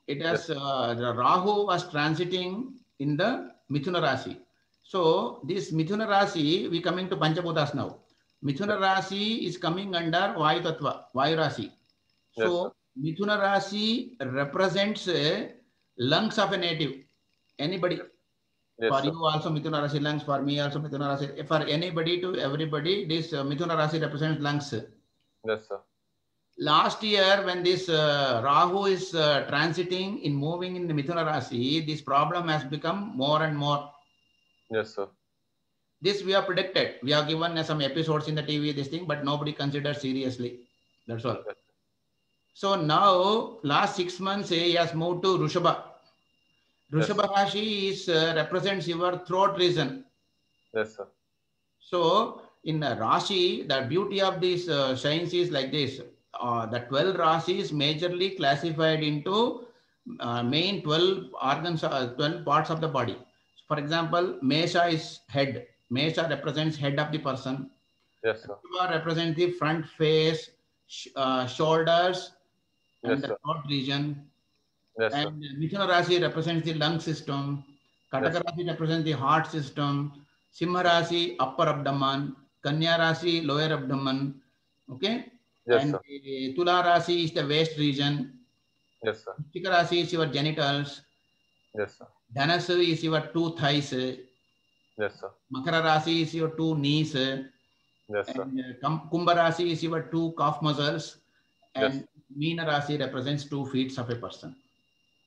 it has yes. the Rahu was transiting in the Mithuna Rashi. So, this Mithuna Rashi, we coming to Panchabhutas now. Mithuna Rashi is coming under Vayu Tattva, Vayu Rashi. Yes, So sir. Mithuna Rashi represents lungs of a native. Anybody. Yes, For sir. you also Mithuna Rashi lungs, for me also Mithuna Rashi. For anybody to everybody, this Mithuna Rashi represents lungs. Yes, sir. Last year, when this Rahu is transiting in moving in the Mithuna Rashi, this problem has become more and more. Yes, sir. This we have predicted. We have given some episodes in the TV, this thing, but nobody considers seriously. That's all. Yes. So now, last 6 months, he has moved to Rushabha. Yes, Rushabha Rashi is represents your throat region. Yes, sir. So in Rashi, the beauty of this science is like this. The 12 Rashis majorly classified into main 12 organs, 12 parts of the body. For example, Mesha is head. Mesha represents head of the person. Yes, sir. Shiva represents the front face, shoulders, and Yes, the sir. throat region. Yes, sir. And Mithuna Rashi represents the lung system. Yes, Kataka sir. Rashi represents the heart system. Simha Rashi, upper abdomen. Kanya Rashi, lower abdomen. Okay. Yes, And sir. Tula Rashi is the waist region. Yes, sir. Chika Rashi is your genitals. Yes, sir. Dhanasu is your two thighs. Yes, sir. Makara Rashi is your two knees. Yes, sir. And Kumbha Rashi is your two calf muscles. Yes. And Meena Rashi represents 2 feet of a person.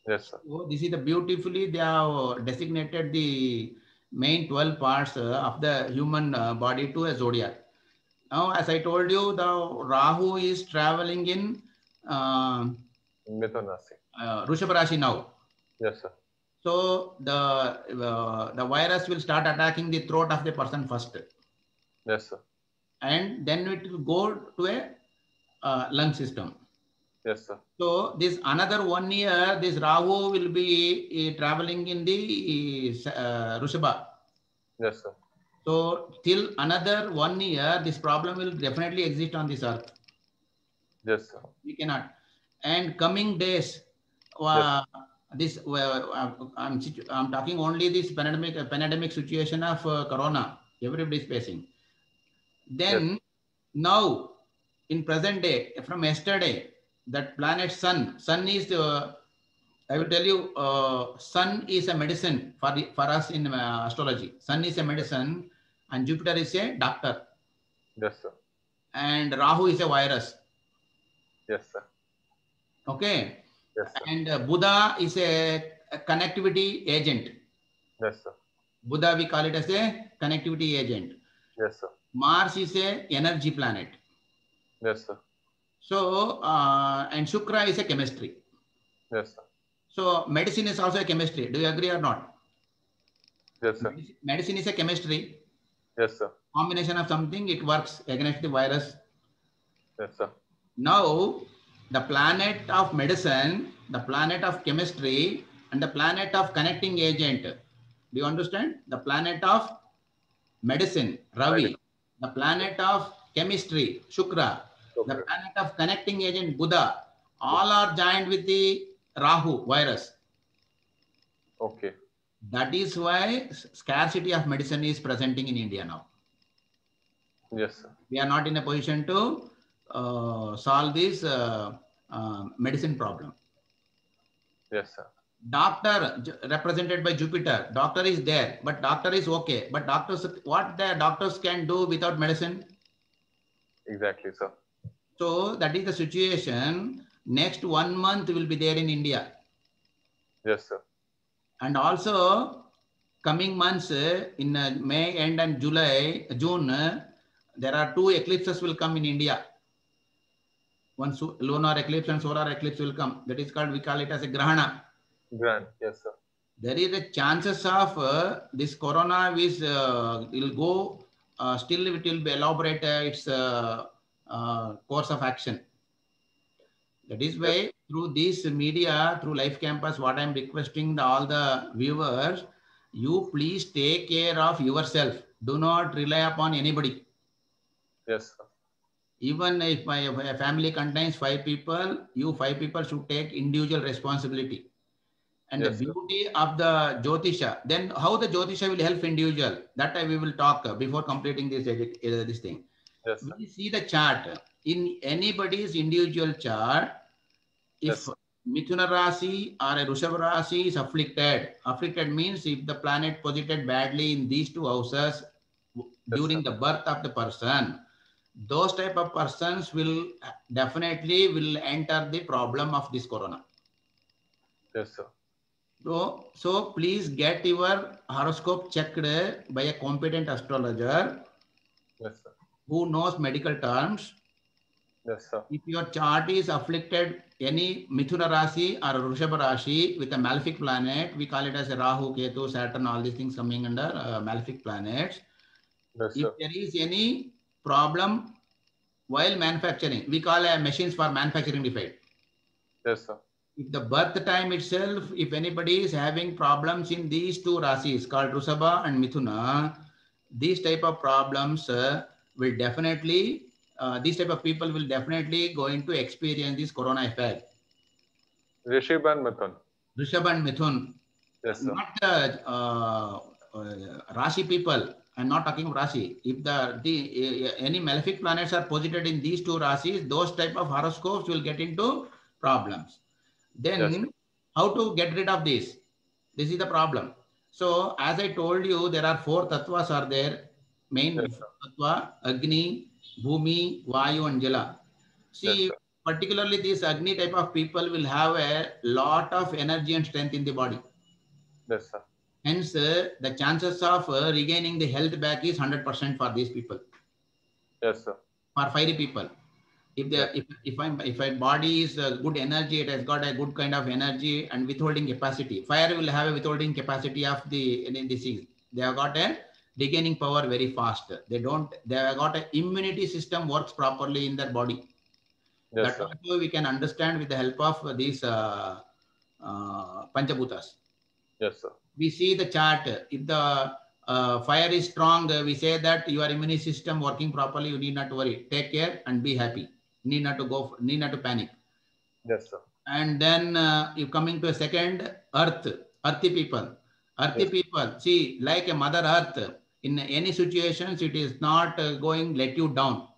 Yes, sir. So this is the beautifully they have designated the main 12 parts of the human body to a zodiac. Now, as I told you, the Rahu is traveling in Mithun Rashi. Rishabh Rashi now. Yes, sir. So the virus will start attacking the throat of the person first, Yes, sir. and then it will go to a lung system. Yes, sir. So this another 1 year, this Rahu will be traveling in the Rishabha. Yes, sir. So till another 1 year, this problem will definitely exist on this earth. Yes, sir. We cannot. And coming days, this I'm talking only this pandemic situation of corona. Everybody is facing. Then now, in present day, from yesterday, that planet Sun is I will tell you, Sun is a medicine for us in astrology. Sun is a medicine, and Jupiter is a doctor. Yes, sir. And Rahu is a virus. Yes, sir. Okay. Yes, sir. And Buddha is a connectivity agent. Yes, sir. Buddha, we call it as a connectivity agent. Yes, sir. Mars is a energy planet. Yes, sir. So, and Shukra is a chemistry. Yes, sir. So, medicine is also a chemistry. Do you agree or not? Yes, sir. Medicine is a chemistry. Yes, sir. Combination of something, it works against the virus. Yes, sir. Now, the planet of medicine, the planet of chemistry, and the planet of connecting agent. Do you understand? The planet of medicine, Ravi. The planet of chemistry, Shukra. Okay. The planet of connecting agent, Buddha. All are joined with the Rahu virus. Okay. That is why scarcity of medicine is presenting in India now. Yes, sir. We are not in a position to solve this medicine problem. Yes, sir. Doctor represented by Jupiter. Doctor is there, but doctor is okay. But doctors, what the doctors can do without medicine? Exactly, sir. So that is the situation. Next 1 month will be there in India. Yes, sir. And also coming months in May end and June, there are 2 eclipses will come in India. One lunar eclipse and solar eclipse will come. That is called, we call it as a Grahana. Grand. Yes, sir. There is a chances of this corona will go, still it will be elaborate its course of action. That is why through this media, through Life Campus, what I'm requesting all the viewers, you please take care of yourself. Do not rely upon anybody. Yes, sir. Even if my family contains 5 people, you 5 people should take individual responsibility. And yes, the beauty of the Jyotisha, then how the Jyotisha will help individual, that we will talk before completing this thing. Yes, sir. We see the chart. In anybody's individual chart, If Mithuna Rasi or a Rishabha Rasi is afflicted means if the planet posited badly in these two houses during the birth of the person, those type of persons will definitely will enter the problem of this corona. Yes, sir. So please get your horoscope checked by a competent astrologer. Yes, sir. Who knows medical terms. Yes, sir. If your chart is afflicted any Mithuna Rasi or Rishabha Rasi with a malefic planet, we call it as a Rahu, Ketu, Saturn, all these things coming under malefic planets. Yes, if sir. there is any problem while manufacturing, we call machines for manufacturing defect. Yes, sir. If the birth time itself, if anybody is having problems in these two rasis called Rishabha and Mithuna, these type of problems will definitely, these type of people will definitely going to experience this corona effect. Rishabha and Mithun. Rishabha and Mithun. Yes, sir. Not Rashi people. I'm not talking of Rashi. If any malefic planets are posited in these two Rasis, those type of horoscopes will get into problems. Then Yes. how to get rid of this? This is the problem. So as I told you, there are 4 tattvas are there. Main Yes, tattva, Agni, Bhumi, Vayu and Jala. See, yes, particularly this Agni type of people will have a lot of energy and strength in the body. yes, sir. Hence, the chances of regaining the health back is 100% for these people. Yes, sir. For fiery people. If they, if my body is good energy, it has got a good kind of energy and withholding capacity. Fire will have a withholding capacity of the any disease. They have got a regaining power very fast. They have got a immunity system works properly in their body. Yes, that also we can understand with the help of these Panchabhutas. Yes, sir. We see the chart. If the fire is strong, we say that your immune system working properly. You need not to worry. Take care and be happy. Need not to panic. Yes, sir. And then you coming to a second, earthy people. Earthy people, see, like a mother earth, in any situations, it is not going let you down.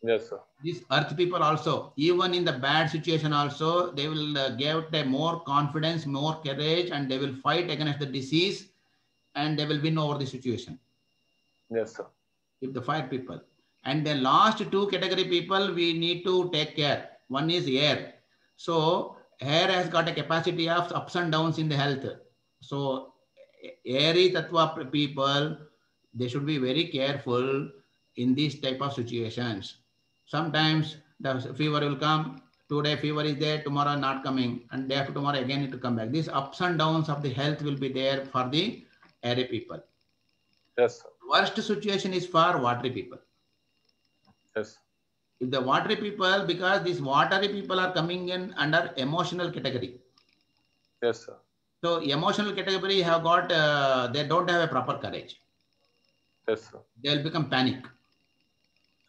Yes, sir. These earth people also, even in the bad situation also, they will give a more confidence, more courage, and they will fight against the disease, and they will win over the situation. Yes, sir. If the fire people. And the last 2 category people, we need to take care. One is air. So air has got a capacity of ups and downs in the health. So airy tattva people, they should be very careful in these type of situations. Sometimes the fever will come. Today fever is there, tomorrow not coming, and day after tomorrow again it will come back. These ups and downs of the health will be there for the airy people. Yes, sir. Worst situation is for watery people. Yes. If the watery people, because these watery people are coming in under emotional category. Yes, sir. So emotional category have got, they don't have a proper courage. Yes, sir. They'll become panic.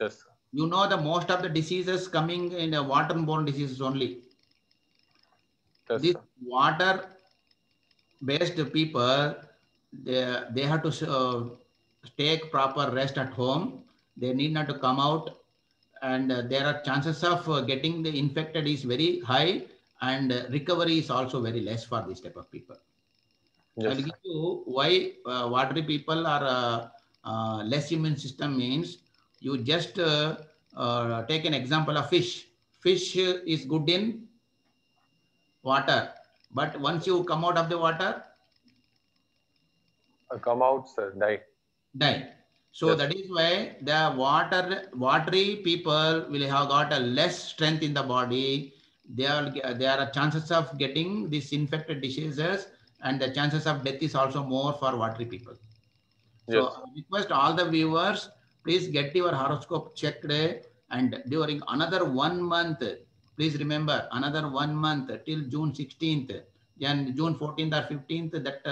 Yes, sir. You know, the most of the diseases coming in the waterborne diseases only. Yes, These sir. water-based people, they have to take proper rest at home. They need not to come out, and there are chances of getting the infected is very high, and recovery is also very less for this type of people. Yes, I'll give you why watery people are less immune system means. You just take an example of fish. Fish is good in water, but once you come out of the water, come out, sir. Die. So that is why the watery people will have got a less strength in the body. There are chances of getting these infected diseases, and the chances of death is also more for watery people. So I request all the viewers, please get your horoscope checked, and during another 1 month, please remember another 1 month till June 16th, and June 14th or 15th, that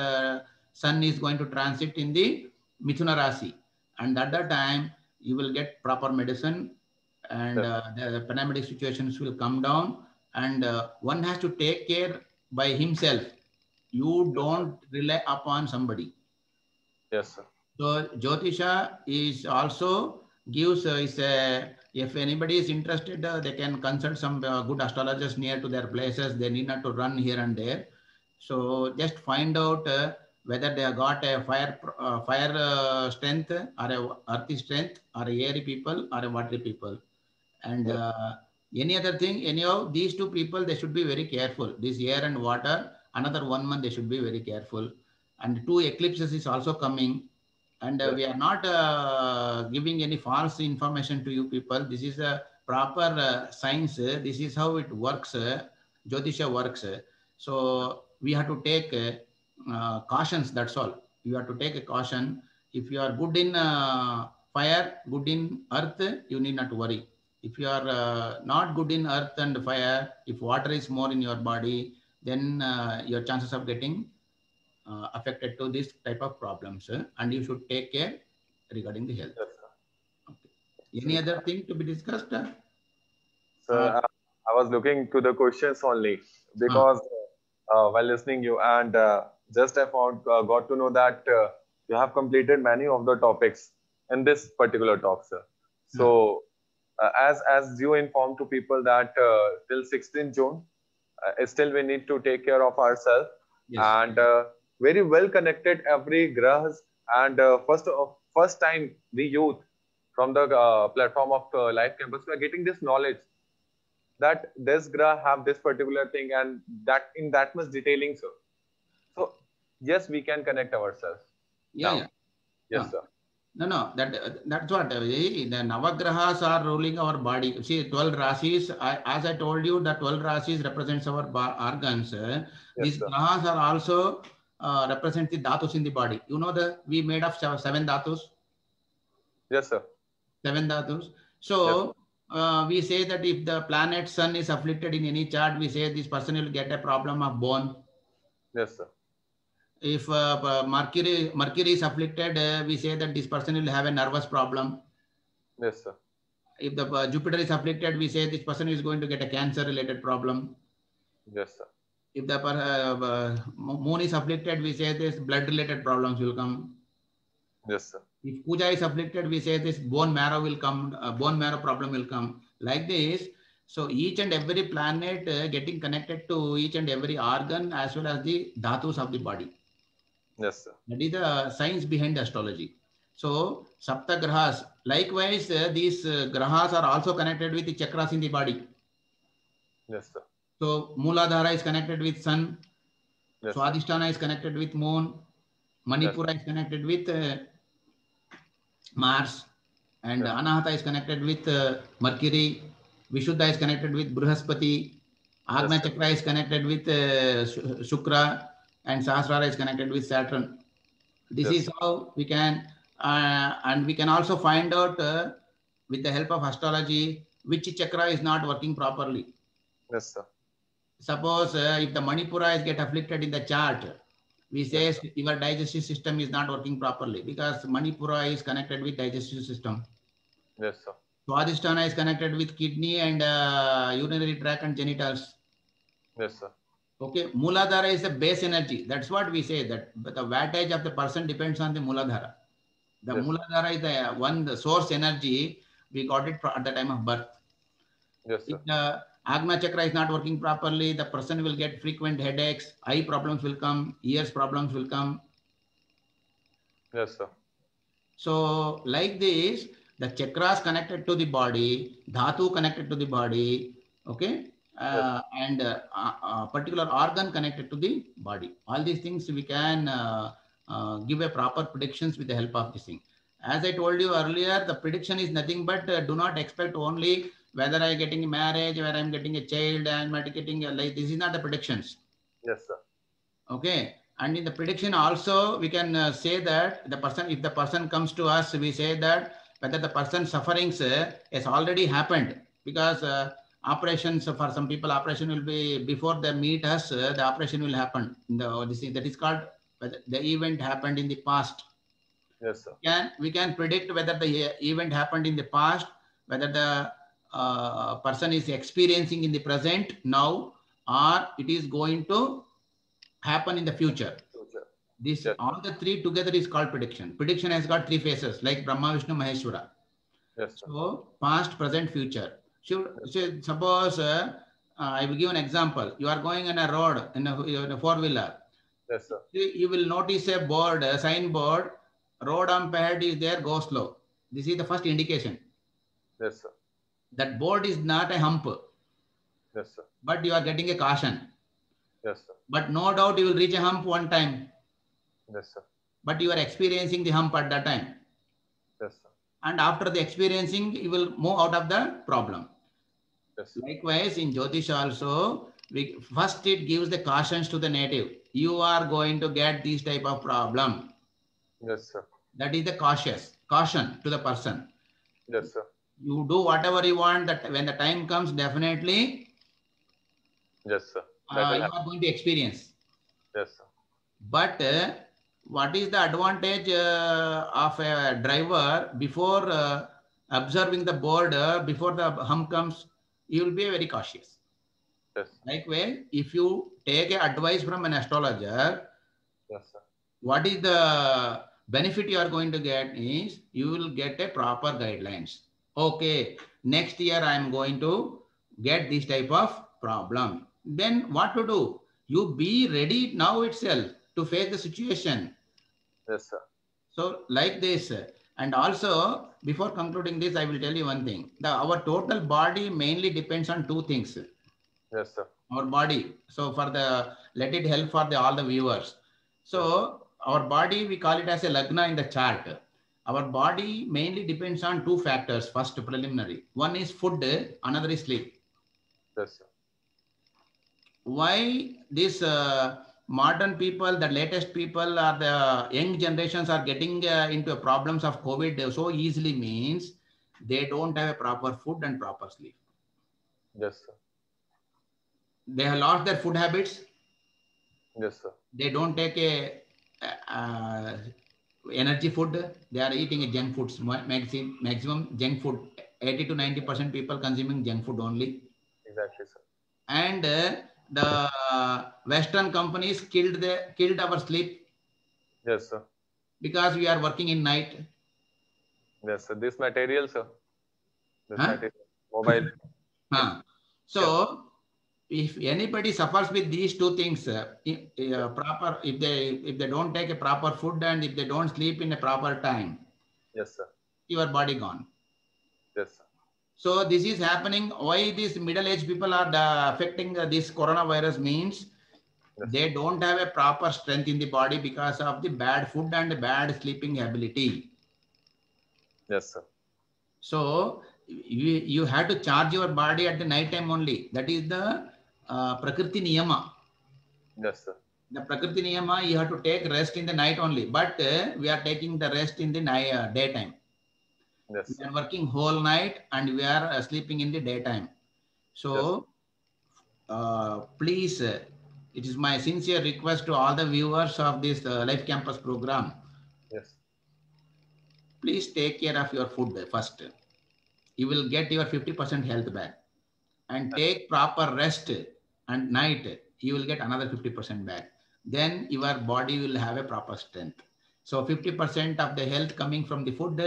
sun is going to transit in the Mithuna Rasi. And at that time, you will get proper medicine, and the pandemic situations will come down, and one has to take care by himself. You don't rely upon somebody. Yes, sir. So Jyotisha is also gives If anybody is interested, they can consult some good astrologers near to their places. They need not to run here and there. So just find out whether they have got a fire strength or a earthy strength or a airy people or a watery people. And any other thing, anyhow, these two people, they should be very careful. This air and water, another 1 month, they should be very careful. And 2 eclipses is also coming. And we are not giving any false information to you people. This is a proper science. This is how it works. Jyotisha works. So we have to take cautions. That's all. You have to take a caution. If you are good in fire, good in earth, you need not worry. If you are not good in earth and fire, if water is more in your body, then your chances of getting affected to this type of problems, and you should take care regarding the health. Yes, okay. Any other thing to be discussed? Sir, I was looking to the questions only because while listening you, and just I found got to know that you have completed many of the topics in this particular talk, sir. So as you informed to people that till 16th June, still we need to take care of ourselves. Yes. And very well connected every grahas, and first time the youth from the platform of Life Campus, we are getting this knowledge that this grah have this particular thing, and that in that much detailing, sir. So yes, we can connect ourselves. Yeah. Yes, sir. No, that's what the Navagrahas are ruling our body. See, 12 Rasis, as I told you, the 12 Rasis represents our organs. Yes, these Grahas are also represent the dhatus in the body. You know, we made of 7 dhatus. Yes, sir. 7 dhatus. So yes, we say that if the planet Sun is afflicted in any chart, we say this person will get a problem of bone. Yes, sir. If Mercury is afflicted, we say that this person will have a nervous problem. Yes, sir. If the Jupiter is afflicted, we say this person is going to get a cancer-related problem. Yes, sir. If the Moon is afflicted, we say this blood-related problems will come. Yes, sir. If Puja is afflicted, we say this bone marrow will come, bone marrow problem will come. Like this. So each and every planet getting connected to each and every organ as well as the dhatus of the body. Yes, sir. That is the science behind astrology. So Sapta Grahas, likewise, these Grahas are also connected with the chakras in the body. Yes, sir. So Mooladhara is connected with Sun. Yes, Swadhisthana is connected with Moon. Manipura is connected with Mars. And Anahata is connected with Mercury. Vishuddha is connected with Brihaspati. Agna Chakra is connected with Shukra. And Sahasrara is connected with Saturn. This is how we can, and we can also find out with the help of astrology, which chakra is not working properly. Yes, sir. Suppose if the Manipura is get afflicted in the chart, we say your digestive system is not working properly because Manipura is connected with digestive system. Yes, sir. Swadhisthana is connected with kidney and urinary tract and genitals. Yes, sir. Okay, Mooladhara is the base energy. That's what we say, that the wattage of the person depends on the Mooladhara. The Mooladhara is the source energy. We got it at the time of birth. Yes, sir. If the Agna Chakra is not working properly, the person will get frequent headaches, eye problems will come, ears problems will come. Yes, sir. So like this, the chakras connected to the body, dhatu connected to the body, okay? And a particular organ connected to the body. All these things we can give a proper predictions with the help of this thing. As I told you earlier, the prediction is nothing but do not expect only whether I am getting a marriage, whether I am getting a child, I am getting a life. This is not the predictions. Yes, sir. Okay. And in the prediction also, we can say that the person, if the person comes to us, we say that whether the person's sufferings has already happened, because operations for some people, operation will be before they meet us, the operation will happen. That is called the event happened in the past. Yes, sir. We can predict whether the event happened in the past, whether the person is experiencing in the present now, or it is going to happen in the future. This all the three together is called prediction. Prediction has got 3 phases, like Brahma, Vishnu, Maheshwara. Yes, sir. So past, present, future. So suppose I will give an example. You are going on a road in a four-wheeler. Yes, sir. You will notice a board, a signboard, road ahead is there, go slow. This is the first indication. Yes, sir. That board is not a hump, Yes, sir. but you are getting a caution. Yes, sir. But no doubt you will reach a hump one time, Yes, sir. but you are experiencing the hump at that time. Yes, sir. And after the experiencing, you will move out of the problem. Yes, sir. Likewise, in Jyotish also, first it gives the cautions to the native. You are going to get this type of problem. Yes, sir. That is the caution to the person. Yes, sir. You do whatever you want, that when the time comes, definitely Yes, sir. you are going to experience. Yes, sir. But what is the advantage of a driver before observing the border, before the hump comes, you will be very cautious. Yes. Likewise, if you take advice from an astrologer, Yes, sir. what is the benefit you are going to get is you will get a proper guidelines. Okay, next year I am going to get this type of problem. Then what to do? You be ready now itself to face the situation. Yes, sir. So like this, and also before concluding this, I will tell you one thing. Our total body mainly depends on two things. Yes, sir. Our body. So for let it help for all the viewers. So our body, we call it as a lagna in the chart. Our body mainly depends on two factors. First, preliminary. One is food, another is sleep. Yes, sir. Why this modern people, the latest people, or the young generations are getting into problems of COVID so easily means they don't have a proper food and proper sleep. Yes, sir. They have lost their food habits. Yes, sir. They don't take a energy food. They are eating a junk foods, maximum junk food. 80 to 90% people consuming junk food only. Exactly, sir. And the Western companies killed our sleep. Yes, sir. Because we are working in night. Yes, sir. This material, sir. This Huh? material. Mobile. So if anybody suffers with these two things, proper, if they don't take a proper food and if they don't sleep in a proper time, yes, sir. Your body gone. Yes, sir. So this is happening. Why these middle-aged people are affecting this coronavirus means yes, they don't have a proper strength in the body because of the bad food and bad sleeping ability. Yes, sir. So you have to charge your body at the night time only. That is the Prakriti Niyama. Yes, sir. The Prakriti Niyama, you have to take rest in the night only. But we are taking the rest in the daytime. Yes, we are working whole night and we are sleeping in the daytime. So please, it is my sincere request to all the viewers of this Life Campus program. Yes. Please take care of your food first. You will get your 50% health back. And take proper rest and night, you will get another 50% back. Then your body will have a proper strength. So 50% of the health coming from the food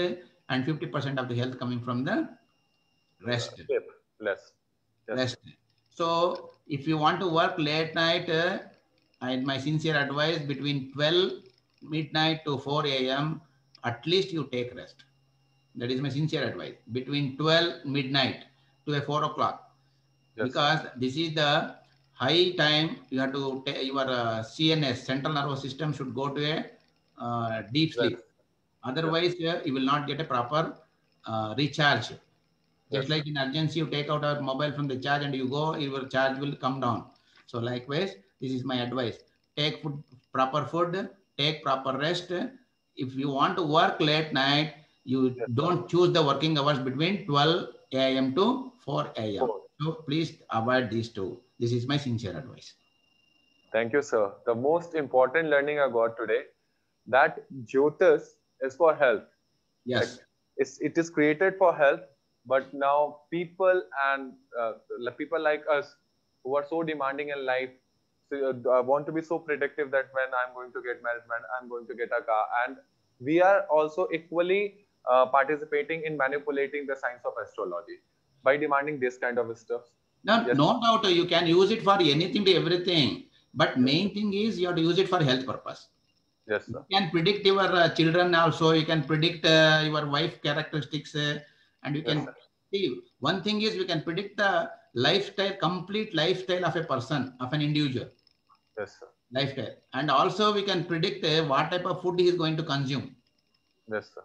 and 50% of the health coming from the rest. Less. Yes. Rest. So if you want to work late night, my sincere advice, between 12 midnight to 4 a.m., at least you take rest. That is my sincere advice. Between 12 midnight to 4 o'clock. Yes. Because this is the high time you have to take your CNS, central nervous system, should go to a deep sleep. Yes. Otherwise, you will not get a proper recharge. Just like in urgency, you take out our mobile from the charge and you go, your charge will come down. So likewise, this is my advice. Take food, proper food, take proper rest. If you want to work late night, you don't choose the working hours between 12 a.m. to 4 a.m. So please avoid these two. This is my sincere advice. Thank you, sir. The most important learning I got today, that Jyotish is for health. Yes. Like it is created for health, but now people and people like us who are so demanding in life want to be so predictive that when I'm going to get married, when I'm going to get a car, and we are also equally participating in manipulating the science of astrology by demanding this kind of stuff. No, Yes. no doubt you can use it for anything to everything. But main thing is you have to use it for health purpose. Yes, You sir. can predict your children also. You can predict your wife characteristics, and you Yes, can sir. see. One thing is we can predict the lifestyle, complete lifestyle of a person, of an individual Yes, sir. lifestyle, and also we can predict what type of food he is going to consume. Yes, sir.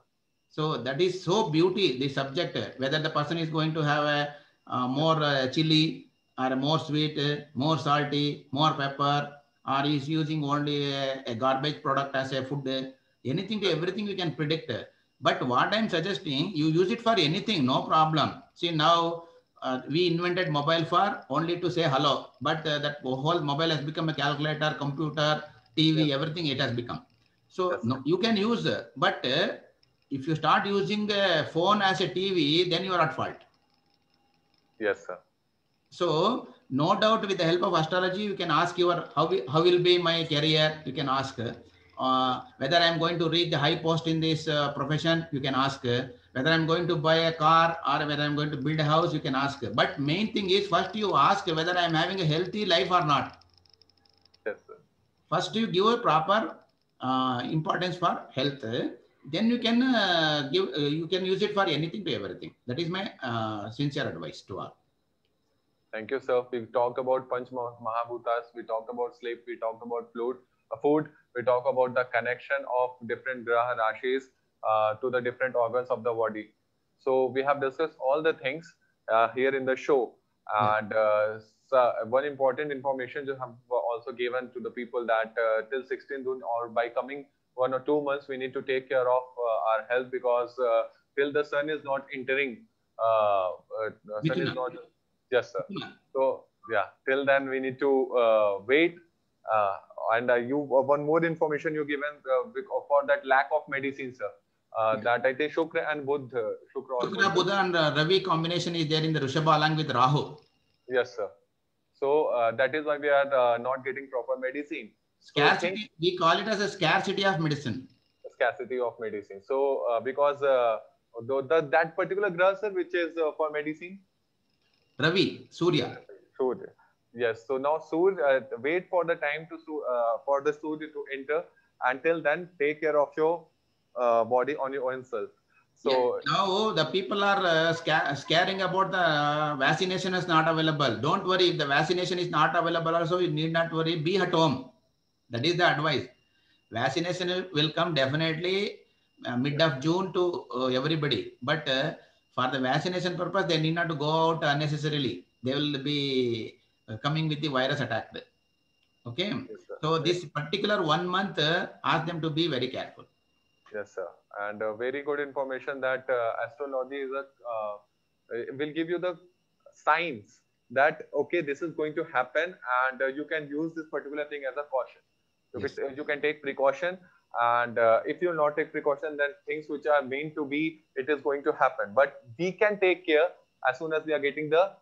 So that is so beauty, the subject, whether the person is going to have a more chili or more sweet, more salty, more pepper, or is using only a garbage product as a food, anything to everything we can predict. But what I'm suggesting, you use it for anything, no problem. See now, we invented mobile for only to say hello, but that whole mobile has become a calculator, computer, TV, Yes, everything it has become. So yes, no, you can use, but if you start using a phone as a TV, then you are at fault. yes, sir. So no doubt with the help of astrology, you can ask your how will be my career. You can ask whether I am going to reach the high post in this profession. You can ask whether I'm going to buy a car or whether I'm going to build a house. You can ask. But main thing is first you ask whether I'm having a healthy life or not. Yes, sir. First you give a proper importance for health, then you can you can use it for anything to everything. That is my sincere advice to all. Thank you, sir. We talked about Panch Mahabhutas, we talked about sleep, we talked about food, we talked about the connection of different Graha Rashis to the different organs of the body. So we have discussed all the things here in the show. And so one important information you have also given to the people that till 16th June or by coming 1 or 2 months, we need to take care of our health because till the sun is not entering, sun is not. Yes, sir. So yeah, till then we need to wait. And you one more information you given for that lack of medicine, sir. That I think Shukra and Buddha, Shukra, Buddha and Ravi combination is there in the Rishabha along with Rahu. Yes, sir. So that is why we are not getting proper medicine. Scarcity, so we call it as a scarcity of medicine. Scarcity of medicine. So because that particular graha, sir, which is for medicine. Ravi, Surya. Surya. Yes. So now Surya, wait for the time to for the Surya to enter. Until then, take care of your body on your own self. So yeah. Now the people are scaring about the vaccination is not available. Don't worry, if the vaccination is not available also, you need not worry. Be at home. That is the advice. Vaccination will come definitely mid of June to everybody. But for the vaccination purpose, they need not to go out unnecessarily. They will be coming with the virus attack. Okay. Yes, so this particular 1 month, ask them to be very careful. Yes, sir. And very good information that astrology is will give you the signs that, okay, this is going to happen and you can use this particular thing as a caution. Yes. You can take precaution, and if you not take precaution, then things which are meant to be, it is going to happen. But we can take care as soon as we are getting the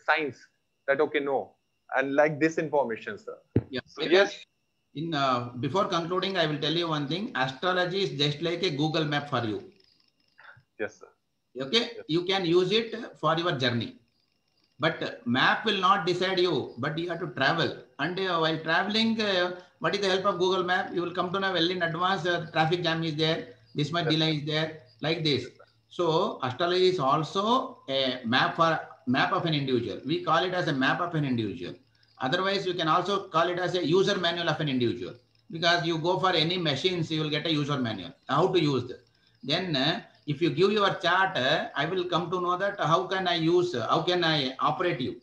signs that, okay, no, and like this information, sir. Yeah. So, yes. In before concluding, I will tell you one thing. Astrology is just like a Google map for you. Yes, sir. Okay, yes. You can use it for your journey, but map will not decide you. But you have to travel, and while traveling, what is the help of Google Map? You will come to know well in advance. Traffic jam is there. This much delay is there. Like this. So astrology is also a map of an individual. We call it as a map of an individual. Otherwise, you can also call it as a user manual of an individual, because you go for any machines, you will get a user manual, how to use it. Then if you give your chart, I will come to know that how can I operate you.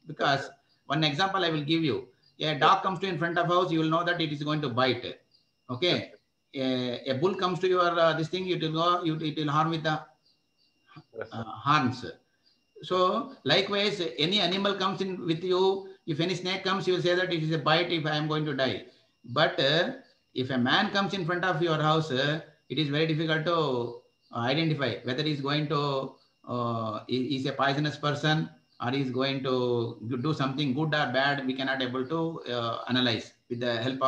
Because one example I will give you, a dog comes to in front of house, you will know that it is going to bite. Okay. A bull comes to your this thing, it will harm with the horns. So likewise, any animal comes in with you, if any snake comes, you will say that it is a bite if I am going to die. But if a man comes in front of your house, it is very difficult to identify whether he is going to, is a poisonous person or he is going to do something good or bad. We cannot able to analyze. With the help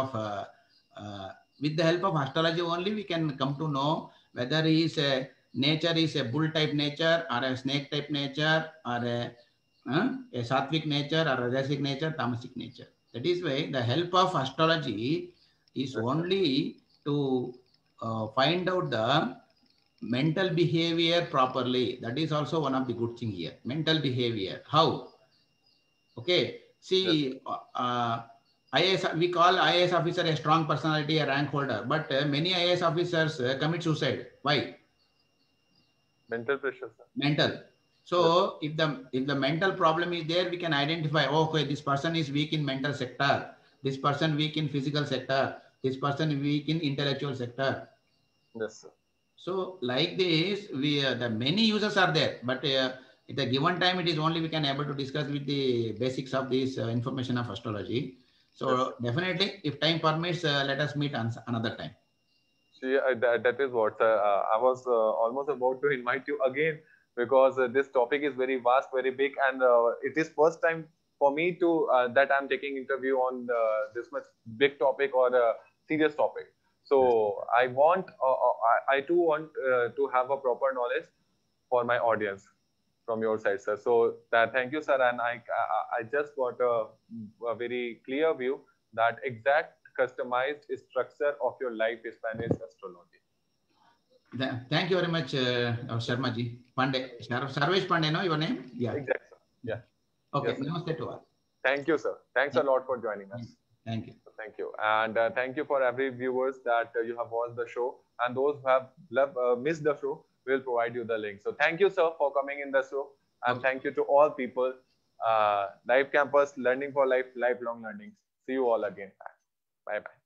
of astrology only, we can come to know whether nature is a bull type nature or a snake type nature or a sattvic nature or a rajasic nature, tamasic nature. That is why the help of astrology is Yes, sir. only to find out the mental behavior properly. That is also one of the good thing here. Mental behavior. How? Okay. Yes, sir. See, IAS, we call IAS officer a strong personality, a rank holder, but many IAS officers commit suicide. Why? Mental pressure, sir. Mental. Yes, sir. So if the mental problem is there, we can identify, oh, okay, this person is weak in mental sector, this person weak in physical sector, this person weak in intellectual sector. Yes, sir. So like this, we the many users are there, but at a given time, it is only we can able to discuss with the basics of this information of astrology. Yes, sir. So definitely, if time permits, let us meet on another time. See, that is what I was almost about to invite you again, because this topic is very vast, very big, and it is first time for me to that I'm taking interview on this much big topic or a serious topic. Yes. So I too want to have a proper knowledge for my audience from your side, sir. So thank you, sir, and I just got a very clear view that exact customized structure of your life span is astrology. Thank you very much, Sharma ji. Pandey, Sarvesh Pandey, no, your name? Yeah. Exactly, sir. Yeah. Okay. Yes, sir. Namaste to all. Thank you, sir. Thanks a lot for joining us. Thank you. Thank you. And thank you for every viewers that you have watched the show. And those who have missed the show, we'll provide you the link. So thank you, sir, for coming in the show. And Okay. thank you to all people. Live Campus, Learning for Life, Lifelong Learning. See you all again. Bye-bye.